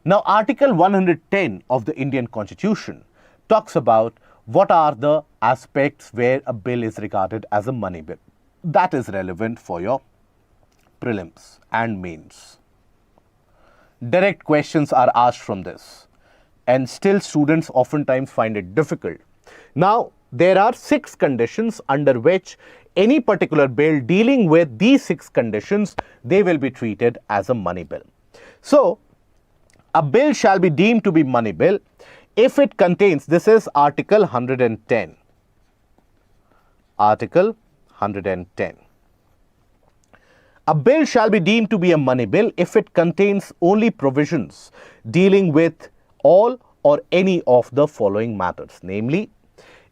Now Article 110 of the Indian Constitution talks about what are the aspects where a bill is regarded as a money bill. That is relevant for your prelims and mains. Direct questions are asked from this, and still students oftentimes find it difficult. Now, there are 6 conditions under which any particular bill dealing with these 6 conditions, they will be treated as a money bill. So, a bill shall be deemed to be money bill if it contains, this is Article 110. Article 110. A bill shall be deemed to be a money bill if it contains only provisions dealing with all or any of the following matters, namely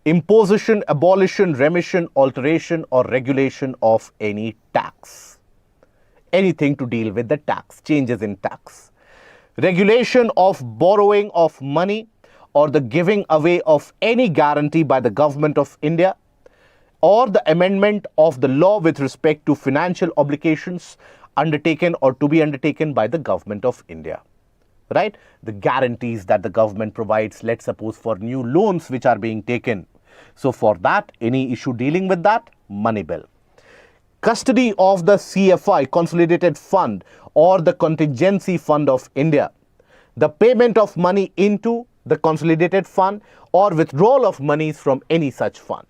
imposition, abolition, remission, alteration or regulation of any tax. Anything to deal with the tax, changes in tax. Regulation of borrowing of money or the giving away of any guarantee by the government of India, or the amendment of the law with respect to financial obligations undertaken or to be undertaken by the government of India. Right? The guarantees that the government provides, let's suppose for new loans which are being taken. So for that, any issue dealing with that, money bill. Custody of the CFI, Consolidated Fund, or the Contingency Fund of India. The payment of money into the Consolidated Fund or withdrawal of monies from any such fund.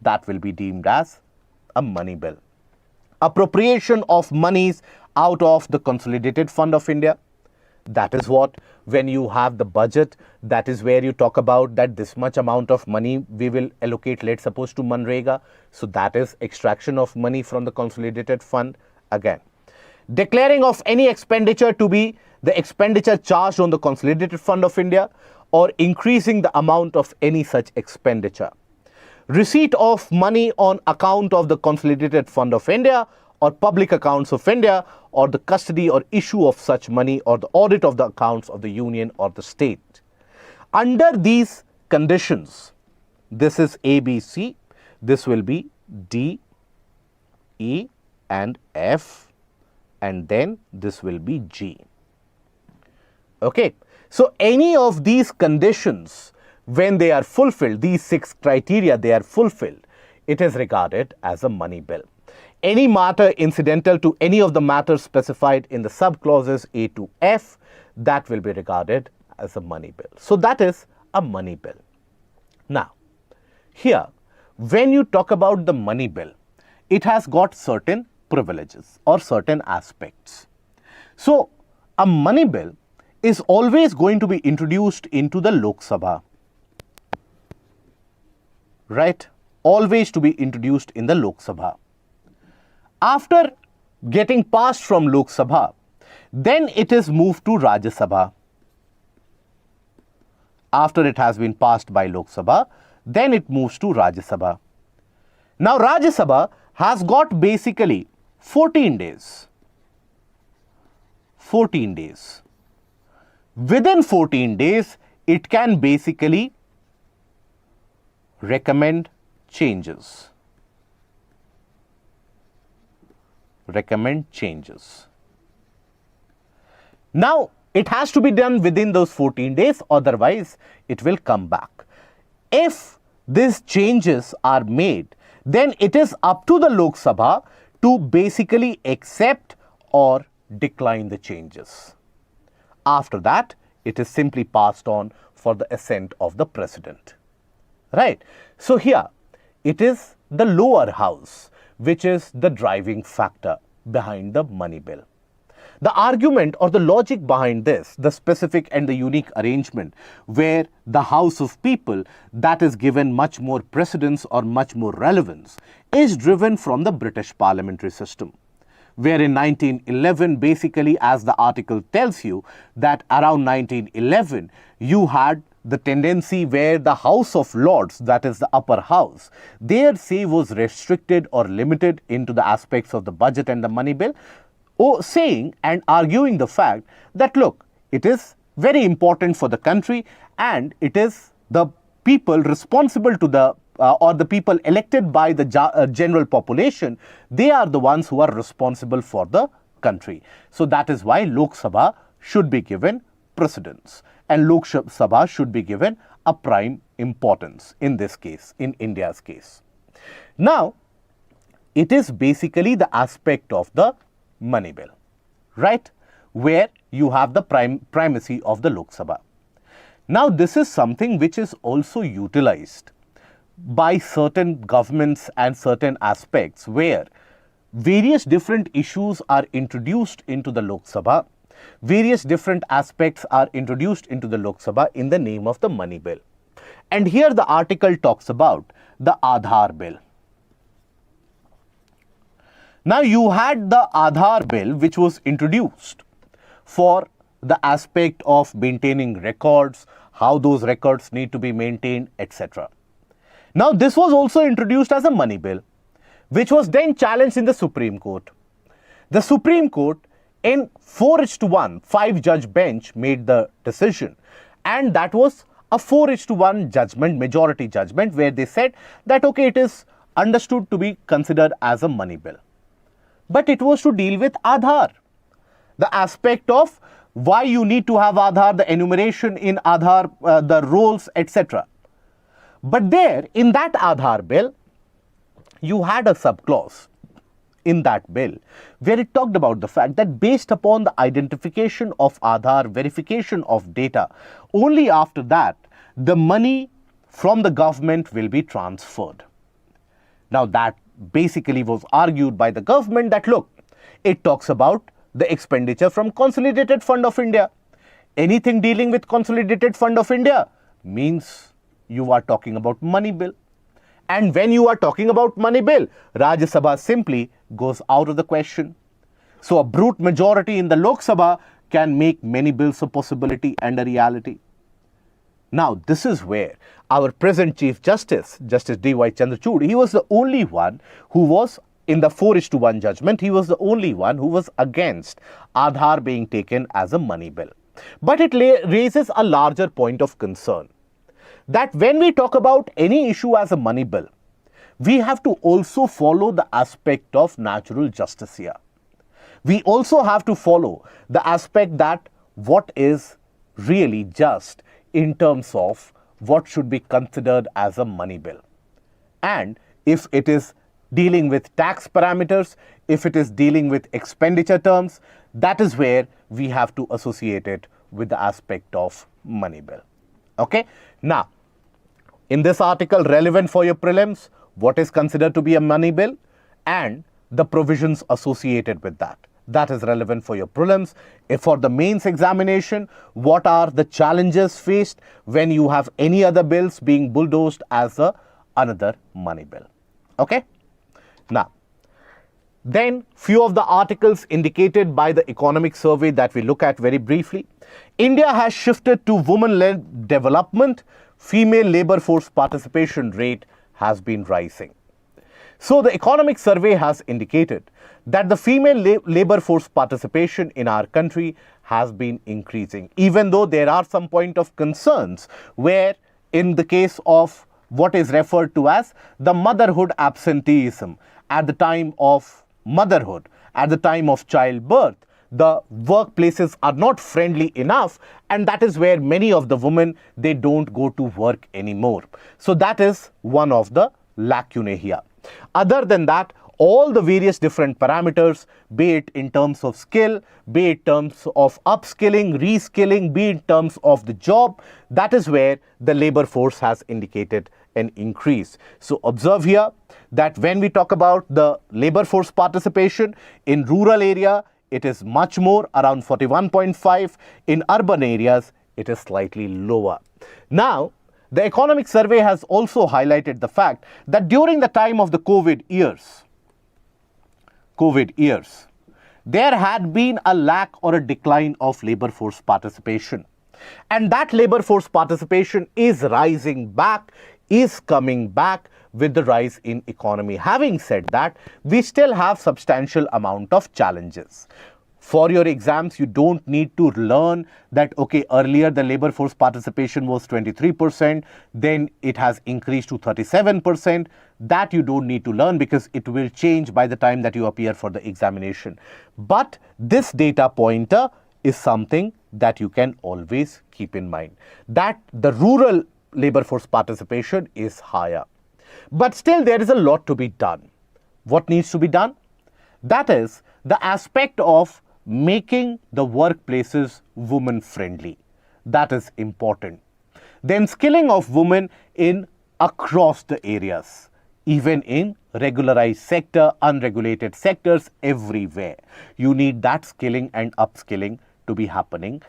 That will be deemed as a money bill. Appropriation of monies out of the Consolidated Fund of India. That is what, when you have the budget, that is where you talk about that this much amount of money we will allocate, let's suppose, to Manrega. So that is extraction of money from the Consolidated Fund again. Declaring of any expenditure to be the expenditure charged on the Consolidated Fund of India or increasing the amount of any such expenditure. Receipt of money on account of the Consolidated Fund of India or public accounts of India, or the custody or issue of such money, or the audit of the accounts of the union or the state. Under these conditions, this is A, B, C, this will be D, E and F, and then this will be G. Okay, so any of these conditions, when they are fulfilled, these 6 criteria, they are fulfilled, it is regarded as a money bill. Any matter incidental to any of the matters specified in the subclauses A to F, that will be regarded as a money bill. So that is a money bill. Now, here, when you talk about the money bill, it has got certain privileges or certain aspects. So, a money bill is always going to be introduced into the Lok Sabha. Right? Always to be introduced in the Lok Sabha. After getting passed from Lok Sabha, then it is moved to Rajya Sabha. After it has been passed by Lok Sabha, then it moves to Rajya Sabha. Now Rajya Sabha has got basically 14 days. 14 days. Within 14 days, it can basically recommend changes. Recommend changes. Now, it has to be done within those 14 days, otherwise it will come back. If these changes are made, then it is up to the Lok Sabha to basically accept or decline the changes. After that, it is simply passed on for the assent of the president. Right? So here, it is the lower house which is the driving factor behind the money bill. The argument or the logic behind this, the specific and the unique arrangement where the House of People that is given much more precedence or much more relevance is driven from the British parliamentary system, where in 1911, basically, as the article tells you, that around 1911 you had the tendency where the House of Lords, that is the upper house, their say was restricted or limited into the aspects of the budget and the money bill, saying and arguing the fact that, look, it is very important for the country and it is the people responsible to the or the people elected by the general population, they are the ones who are responsible for the country. So that is why Lok Sabha should be given precedence and Lok Sabha should be given a prime importance in this case, in India's case. Now, it is basically the aspect of the money bill, right, where you have the primacy of the Lok Sabha. Now, this is something which is also utilized by certain governments and certain aspects where various different issues are introduced into the Lok Sabha, various different aspects are introduced into the Lok Sabha in the name of the money bill. And here the article talks about the Aadhaar bill. Now, you had the Aadhaar bill which was introduced for the aspect of maintaining records, how those records need to be maintained, etc. Now, this was also introduced as a money bill, which was then challenged in the Supreme Court. The Supreme Court in 4:1, 5-judge bench made the decision, and that was a 4:1 judgment, majority judgment, where they said that, okay, it is understood to be considered as a money bill. But it was to deal with Aadhaar, the aspect of why you need to have Aadhaar, the enumeration in Aadhaar, the roles, etc. But there, in that Aadhaar bill, you had a subclause in that bill where it talked about the fact that based upon the identification of Aadhaar, verification of data, only after that, the money from the government will be transferred. Now, that basically was argued by the government that, look, it talks about the expenditure from Consolidated Fund of India. Anything dealing with Consolidated Fund of India means you are talking about money bill. And when you are talking about money bill, Rajya Sabha simply goes out of the question. So a brute majority in the Lok Sabha can make many bills a possibility and a reality. Now, this is where our present Chief Justice, Justice D.Y. Chandrachud, he was the only one who was in the 4:1 judgment, he was the only one who was against Aadhaar being taken as a money bill. But it raises a larger point of concern, that when we talk about any issue as a money bill, we have to also follow the aspect of natural justice here. We also have to follow the aspect that what is really just in terms of what should be considered as a money bill. And if it is dealing with tax parameters, if it is dealing with expenditure terms, that is where we have to associate it with the aspect of money bill. Okay. Now, in this article, relevant for your prelims, what is considered to be a money bill and the provisions associated with that. That is relevant for your prelims. If for the mains examination, what are the challenges faced when you have any other bills being bulldozed as another money bill. Okay. Now, then few of the articles indicated by the economic survey that we look at very briefly. India has shifted to women-led development. Female labor force participation rate has been rising. So the economic survey has indicated that the female labor force participation in our country has been increasing, even though there are some point of concerns where in the case of what is referred to as the motherhood absenteeism. At the time of motherhood, at the time of childbirth, the workplaces are not friendly enough, and that is where many of the women, they don't go to work anymore. So that is one of the lacunae here. Other than that, all the various different parameters, be it in terms of skill, be it in terms of upskilling, reskilling, be it in terms of the job, that is where the labor force has indicated an increase. So observe here that when we talk about the labor force participation in rural area, it is much more, around 41.5. In urban areas, it is slightly lower. Now, the economic survey has also highlighted the fact that during the time of the COVID years, there had been a lack or a decline of labor force participation. And that labor force participation is rising back, is coming back with the rise in economy. Having said that, we still have substantial amount of challenges. For your exams, you don't need to learn that, okay, earlier the labor force participation was 23%, then it has increased to 37%. That you don't need to learn because it will change by the time that you appear for the examination. But this data pointer is something that you can always keep in mind, that the rural labor force participation is higher. But still there is a lot to be done. What needs to be done? That is the aspect of making the workplaces women friendly. That is important. Then skilling of women in across the areas, even in regularized sector, unregulated sectors, everywhere. You need that skilling and upskilling to be happening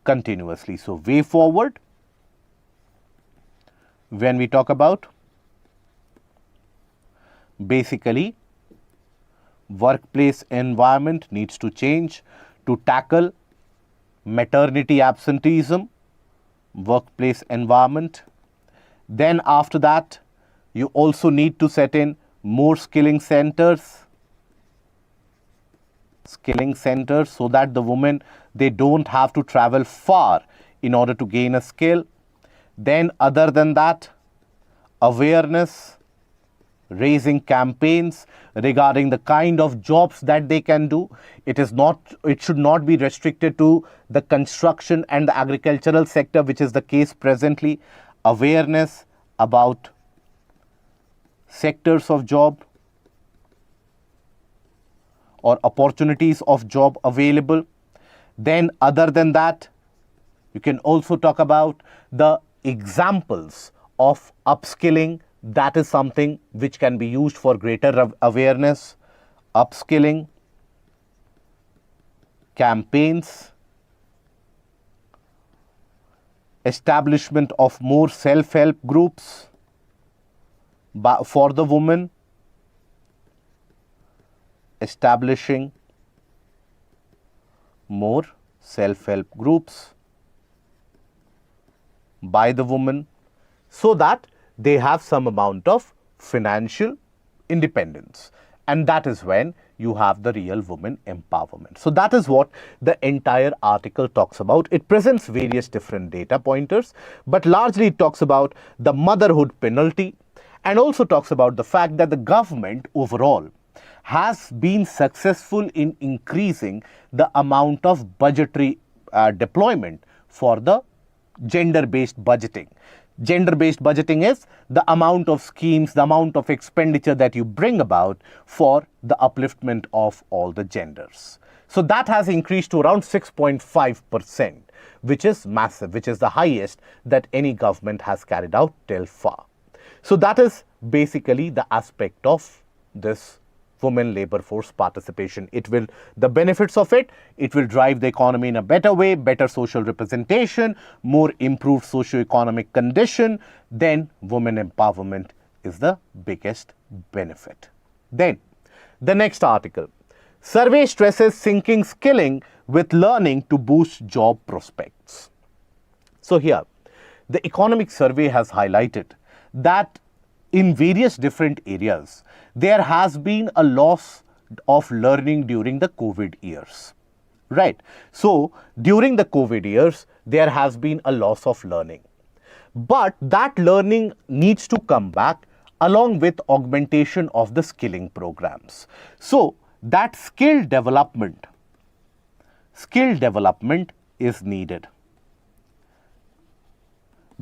continuously. So way forward, when we talk about basically workplace environment needs to change to tackle maternity absenteeism, workplace environment. Then after that, you also need to set in more skilling centers so that the women, they don't have to travel far in order to gain a skill. Then other than that, awareness, raising campaigns regarding the kind of jobs that they can do. It should not be restricted to the construction and the agricultural sector, which is the case presently. Awareness about sectors of job or opportunities of job available. Then other than that, you can also talk about the examples of upskilling. That is something which can be used for greater awareness. Upskilling campaigns, establishment of more self-help groups for the women, establishing more self-help groups by the women so that they have some amount of financial independence. And that is when you have the real woman empowerment. So that is what the entire article talks about. It presents various different data pointers, but largely it talks about the motherhood penalty and also talks about the fact that the government overall has been successful in increasing the amount of budgetary deployment for the gender-based budgeting. Gender-based budgeting is the amount of schemes, the amount of expenditure that you bring about for the upliftment of all the genders. So that has increased to around 6.5%, which is massive, which is the highest that any government has carried out till far. So that is basically the aspect of this women labor force participation. The benefits of it will drive the economy in a better way, better social representation, more improved socio-economic condition. Then women empowerment is the biggest benefit. Then the next article, survey stresses syncing skilling with learning to boost job prospects. So here, the economic survey has highlighted that in various different areas, there has been a loss of learning during the COVID years, right? So during the COVID years, there has been a loss of learning. But that learning needs to come back along with augmentation of the skilling programs. So that skill development is needed.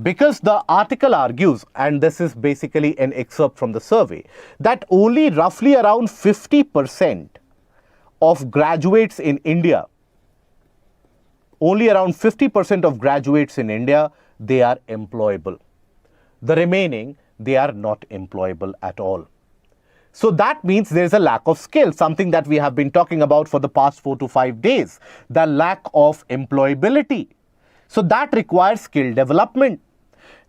Because the article argues, and this is basically an excerpt from the survey, that only roughly around 50% of graduates in India, they are employable. The remaining, they are not employable at all. So that means there is a lack of skill, something that we have been talking about for the past 4 to 5 days, the lack of employability. So that requires skill development.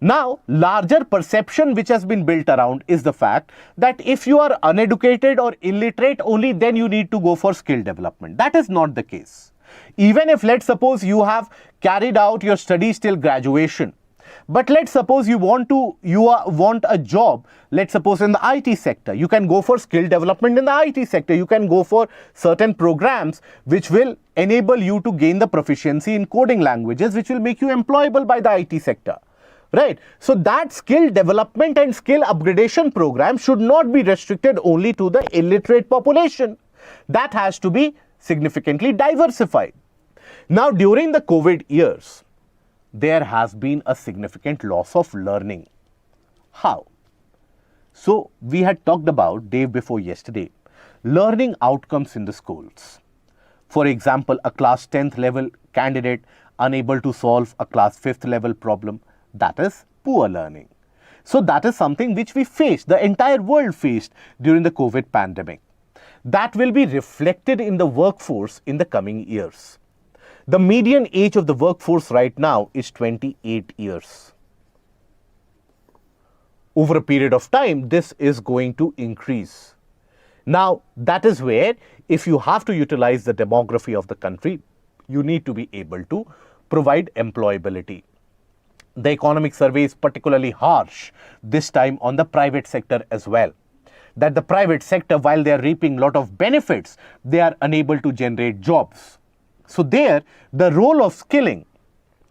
Now, larger perception which has been built around is the fact that if you are uneducated or illiterate, only then you need to go for skill development. That is not the case. Even if, let's suppose, you have carried out your studies till graduation, but let's suppose you want a job, let's suppose in the IT sector, you can go for skill development in the IT sector. You can go for certain programs which will enable you to gain the proficiency in coding languages, which will make you employable by the IT sector. Right. So that skill development and skill upgradation program should not be restricted only to the illiterate population. That has to be significantly diversified. Now, during the COVID years, there has been a significant loss of learning. How? So, we had talked about day before yesterday, learning outcomes in the schools. For example, a class 10th level candidate unable to solve a class 5th level problem, that is poor learning. So, that is something which we faced, the entire world faced during the COVID pandemic. That will be reflected in the workforce in the coming years. The median age of the workforce right now is 28 years. Over a period of time, this is going to increase. Now, that is where, if you have to utilize the demography of the country, you need to be able to provide employability. The economic survey is particularly harsh this time on the private sector as well. That the private sector, while they are reaping a lot of benefits, they are unable to generate jobs. So there, the role of skilling,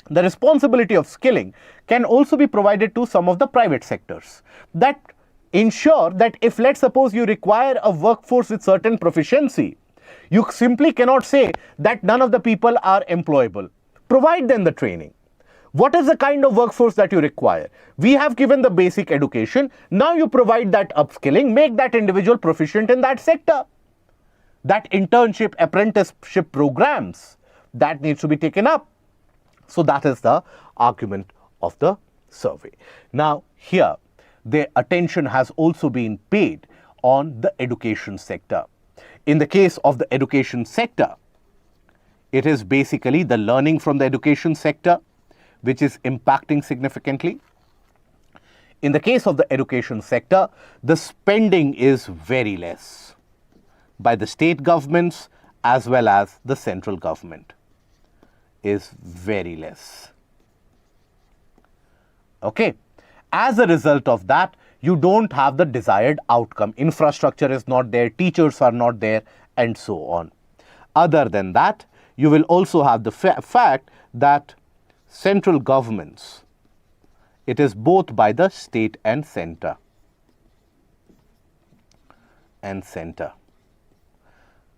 the responsibility of skilling can also be provided to some of the private sectors. That ensure that if, let's suppose, you require a workforce with certain proficiency, you simply cannot say that none of the people are employable. Provide them the training. What is the kind of workforce that you require? We have given the basic education. Now you provide that upskilling, make that individual proficient in that sector. That internship, apprenticeship programs, that needs to be taken up. So that is the argument of the survey. Now here, the attention has also been paid on the education sector. In the case of the education sector, it is basically the learning from the education sector which is impacting significantly. In the case of the education sector, the spending is very less by the state governments as well as the central government is very less. Okay. As a result of that, you don't have the desired outcome. Infrastructure is not there, teachers are not there, and so on. Other than that, you will also have the fact that central governments, it is both by the state and center.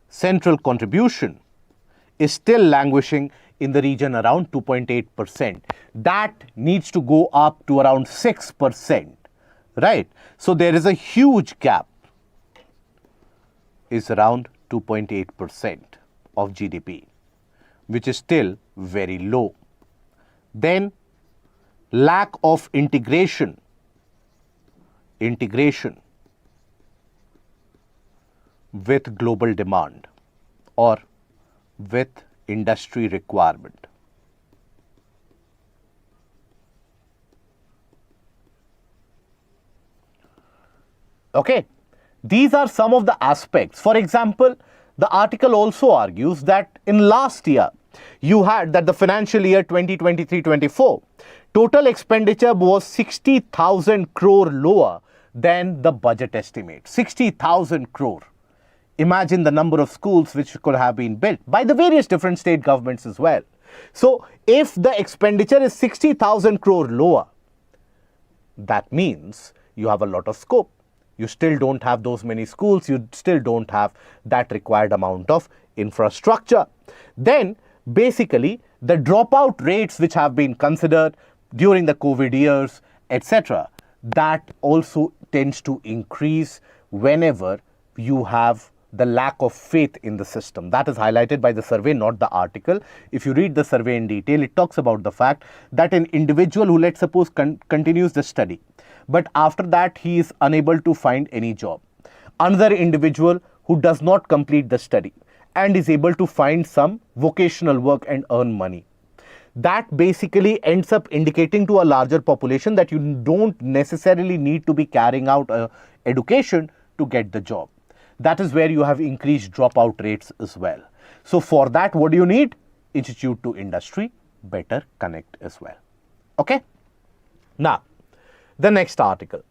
Central contribution is still languishing in the region around 2.8%. That needs to go up to around 6%, right? So there is a huge gap, is around 2.8% of GDP, which is still very low. Then lack of integration with global demand or with industry requirement. Okay, these are some of the aspects. For example, the article also argues that in last year, you had that the financial year 2023-24, total expenditure was 60,000 crore lower than the budget estimate. 60,000 crore. Imagine the number of schools which could have been built by the various different state governments as well. So, if the expenditure is 60,000 crore lower, that means you have a lot of scope. You still don't have those many schools, you still don't have that required amount of infrastructure. Then basically the dropout rates which have been considered during the COVID years, etc., that also tends to increase whenever you have the lack of faith in the system. That is highlighted by the survey, not the article. If you read the survey in detail, it talks about the fact that an individual who, let's suppose, continues the study, but after that he is unable to find any job. Another individual who does not complete the study and is able to find some vocational work and earn money. That basically ends up indicating to a larger population that you don't necessarily need to be carrying out education to get the job. That is where you have increased dropout rates as well. So for that, what do you need? Institute to industry, better connect as well. Okay. Now, the next article,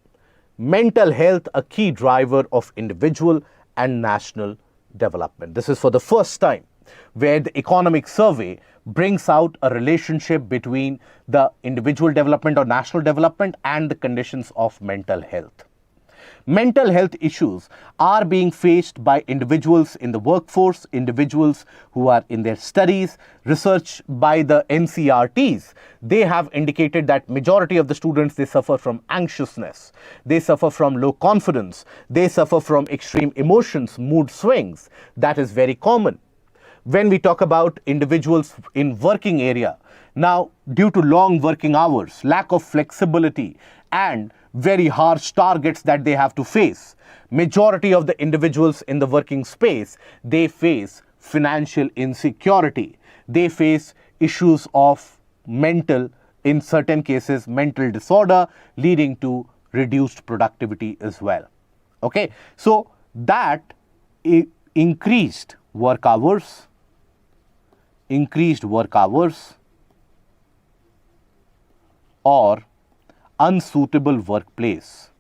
mental health, a key driver of individual and national development. This is for the first time where the economic survey brings out a relationship between the individual development or national development and the conditions of mental health. Mental health issues are being faced by individuals in the workforce, individuals who are in their studies. Research by the NCRTs, they have indicated that majority of the students, they suffer from anxiousness, they suffer from low confidence, they suffer from extreme emotions, mood swings. That is very common. When we talk about individuals in working area, now due to long working hours, lack of flexibility and very harsh targets that they have to face, majority of the individuals in the working space, they face financial insecurity. They face issues of mental, in certain cases, mental disorder leading to reduced productivity as well. Okay, so that increased work hours or unsuitable workplace.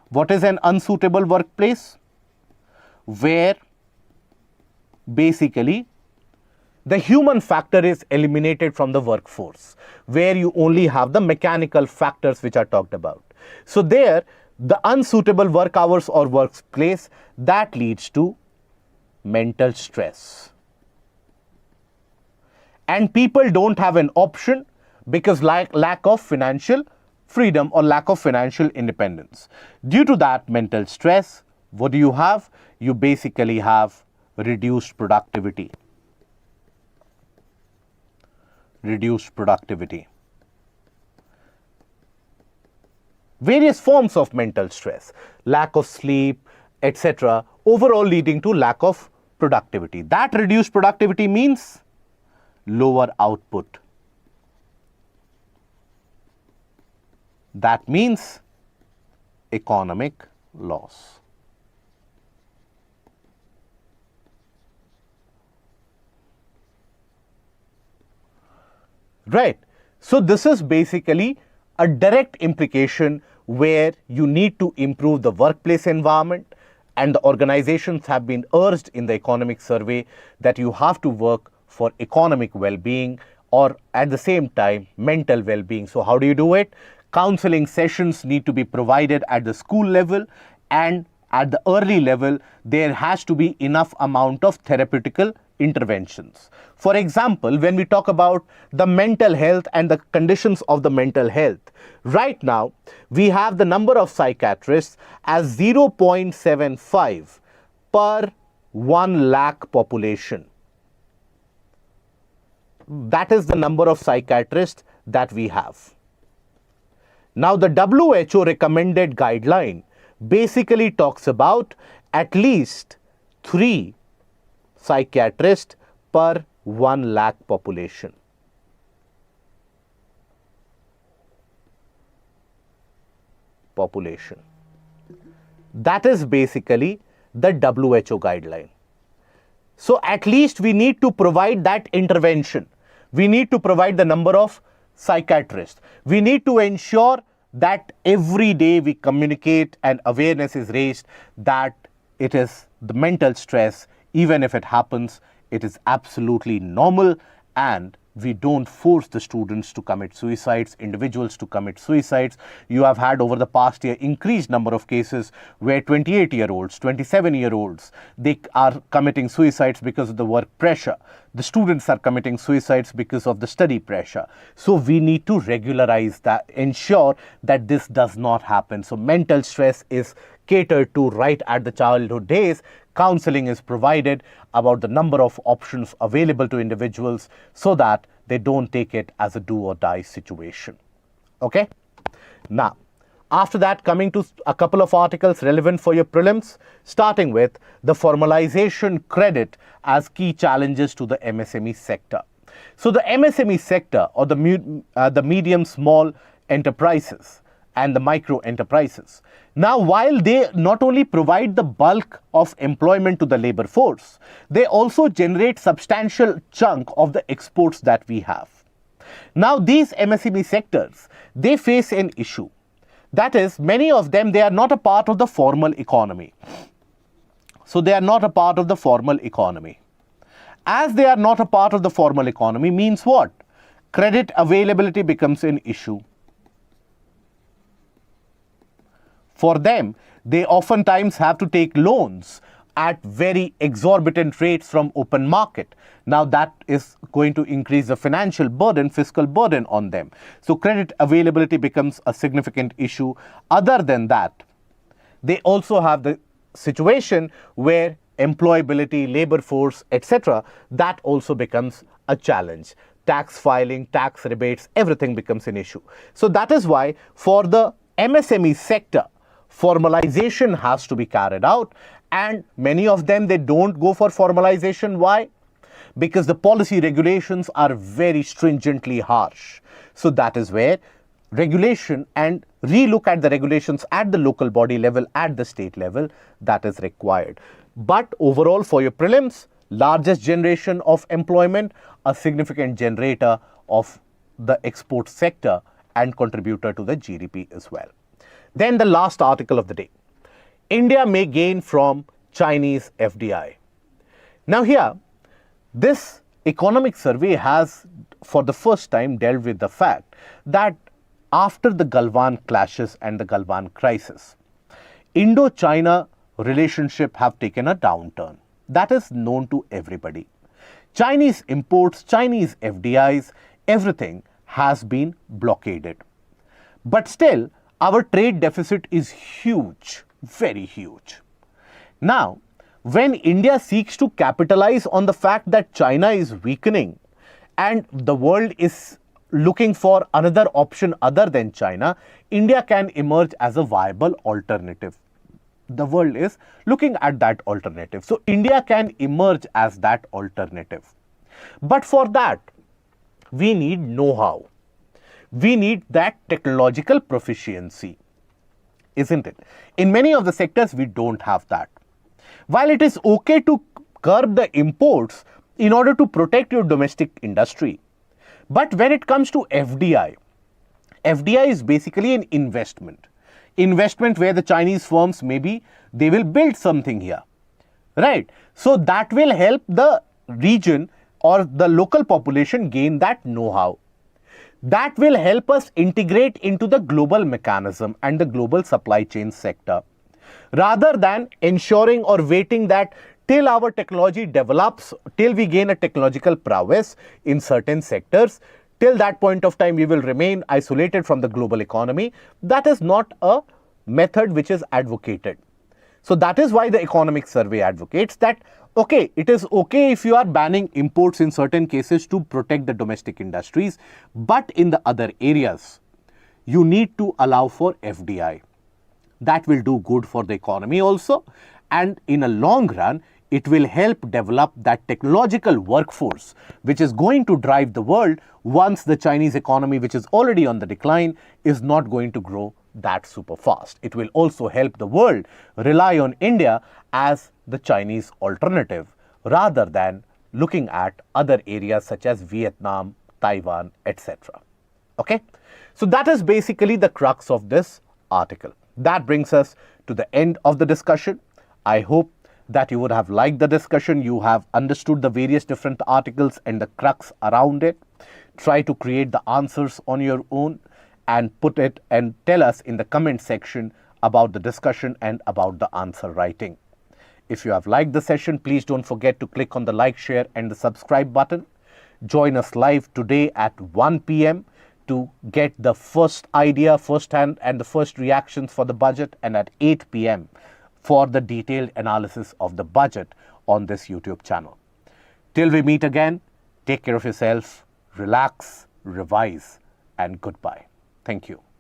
What is an unsuitable workplace? Where basically the human factor is eliminated from the workforce, where you only have the mechanical factors which are talked about. So there, the unsuitable work hours or workplace, that leads to mental stress. And people don't have an option because lack of financial freedom or lack of financial independence. Due to that mental stress, what do you have? You basically have reduced productivity. Various forms of mental stress, lack of sleep, etc., overall leading to lack of productivity. That reduced productivity means lower output. That means economic loss. Right. So this is basically a direct implication where you need to improve the workplace environment, and the organizations have been urged in the economic survey that you have to work for economic well-being or at the same time mental well-being. So how do you do it? Counseling sessions need to be provided at the school level, and at the early level there has to be enough amount of therapeutical interventions. For example, when we talk about the mental health and the conditions of the mental health, right now we have the number of psychiatrists as 0.75 per 1 lakh population. That is the number of psychiatrists that we have. Now the WHO recommended guideline basically talks about at least 3 psychiatrists per 1 lakh population. That is basically the WHO guideline. So at least we need to provide that intervention. We need to provide the number of psychiatrists. We need to ensure that every day we communicate and awareness is raised that it is the mental stress, even if it happens, it is absolutely normal and we don't force the students to commit suicides, individuals to commit suicides. You have had over the past year increased number of cases where 28-year-olds, 27-year-olds, they are committing suicides because of the work pressure. The students are committing suicides because of the study pressure. So we need to regularize that, ensure that this does not happen. So mental stress is catered to right at the childhood days. Counseling is provided about the number of options available to individuals so that they don't take it as a do or die situation. Okay? Now, after that, coming to a couple of articles relevant for your prelims, starting with the formalization credit as key challenges to the MSME sector. So the MSME sector, or the medium small enterprises and the micro enterprises. Now, while they not only provide the bulk of employment to the labor force, they also generate substantial chunk of the exports that we have. Now, these MSME sectors, they face an issue. That is, many of them, they are not a part of the formal economy. So they are not a part of the formal economy. As they are not a part of the formal economy means what? Credit availability becomes an issue. For them, they oftentimes have to take loans at very exorbitant rates from open market. Now that is going to increase the financial burden, fiscal burden on them. So credit availability becomes a significant issue. Other than that, they also have the situation where employability, labor force, etc., that also becomes a challenge. Tax filing, tax rebates, everything becomes an issue. So that is why for the MSME sector, formalization has to be carried out, and many of them, they don't go for formalization. Why? Because the policy regulations are very stringently harsh. So that is where regulation and relook at the regulations at the local body level, at the state level, that is required. But overall, for your prelims, largest generation of employment, a significant generator of the export sector and contributor to the GDP as well. Then the last article of the day. India may gain from Chinese FDI. Now here, this economic survey has for the first time dealt with the fact that after the Galwan clashes and the Galwan crisis, Indo-China relationship have taken a downturn. That is known to everybody. Chinese imports, Chinese FDIs, everything has been blockaded. But still, our trade deficit is huge, very huge. Now, when India seeks to capitalize on the fact that China is weakening and the world is looking for another option other than China, India can emerge as a viable alternative. The world is looking at that alternative. So India can emerge as that alternative. But for that, we need know-how. We need that technological proficiency, isn't it? In many of the sectors, we don't have that. While it is okay to curb the imports in order to protect your domestic industry, but when it comes to FDI, FDI is basically an investment. Investment where the Chinese firms, maybe they will build something here, right? So that will help the region or the local population gain that know-how. That will help us integrate into the global mechanism and the global supply chain sector. Rather than ensuring or waiting that till our technology develops, till we gain a technological prowess in certain sectors, till that point of time we will remain isolated from the global economy. That is not a method which is advocated. So that is why the economic survey advocates that, okay, it is okay if you are banning imports in certain cases to protect the domestic industries, but in the other areas, you need to allow for FDI. That will do good for the economy also, and in a long run, it will help develop that technological workforce which is going to drive the world once the Chinese economy, which is already on the decline, is not going to grow that super fast. It will also help the world rely on India as the Chinese alternative rather than looking at other areas such as Vietnam, Taiwan, etc. Okay, so that is basically the crux of this article. That brings us to the end of the discussion. I hope that you would have liked the discussion, you have understood the various different articles and the crux around it. Try to create the answers on your own and put it and tell us in the comment section about the discussion and about the answer writing. If you have liked the session, please don't forget to click on the like, share and the subscribe button. Join us live today at 1 p.m. to get the first idea, first hand and the first reactions for the budget, and at 8 p.m. for the detailed analysis of the budget on this YouTube channel. Till we meet again, take care of yourself, relax, revise and goodbye. Thank you.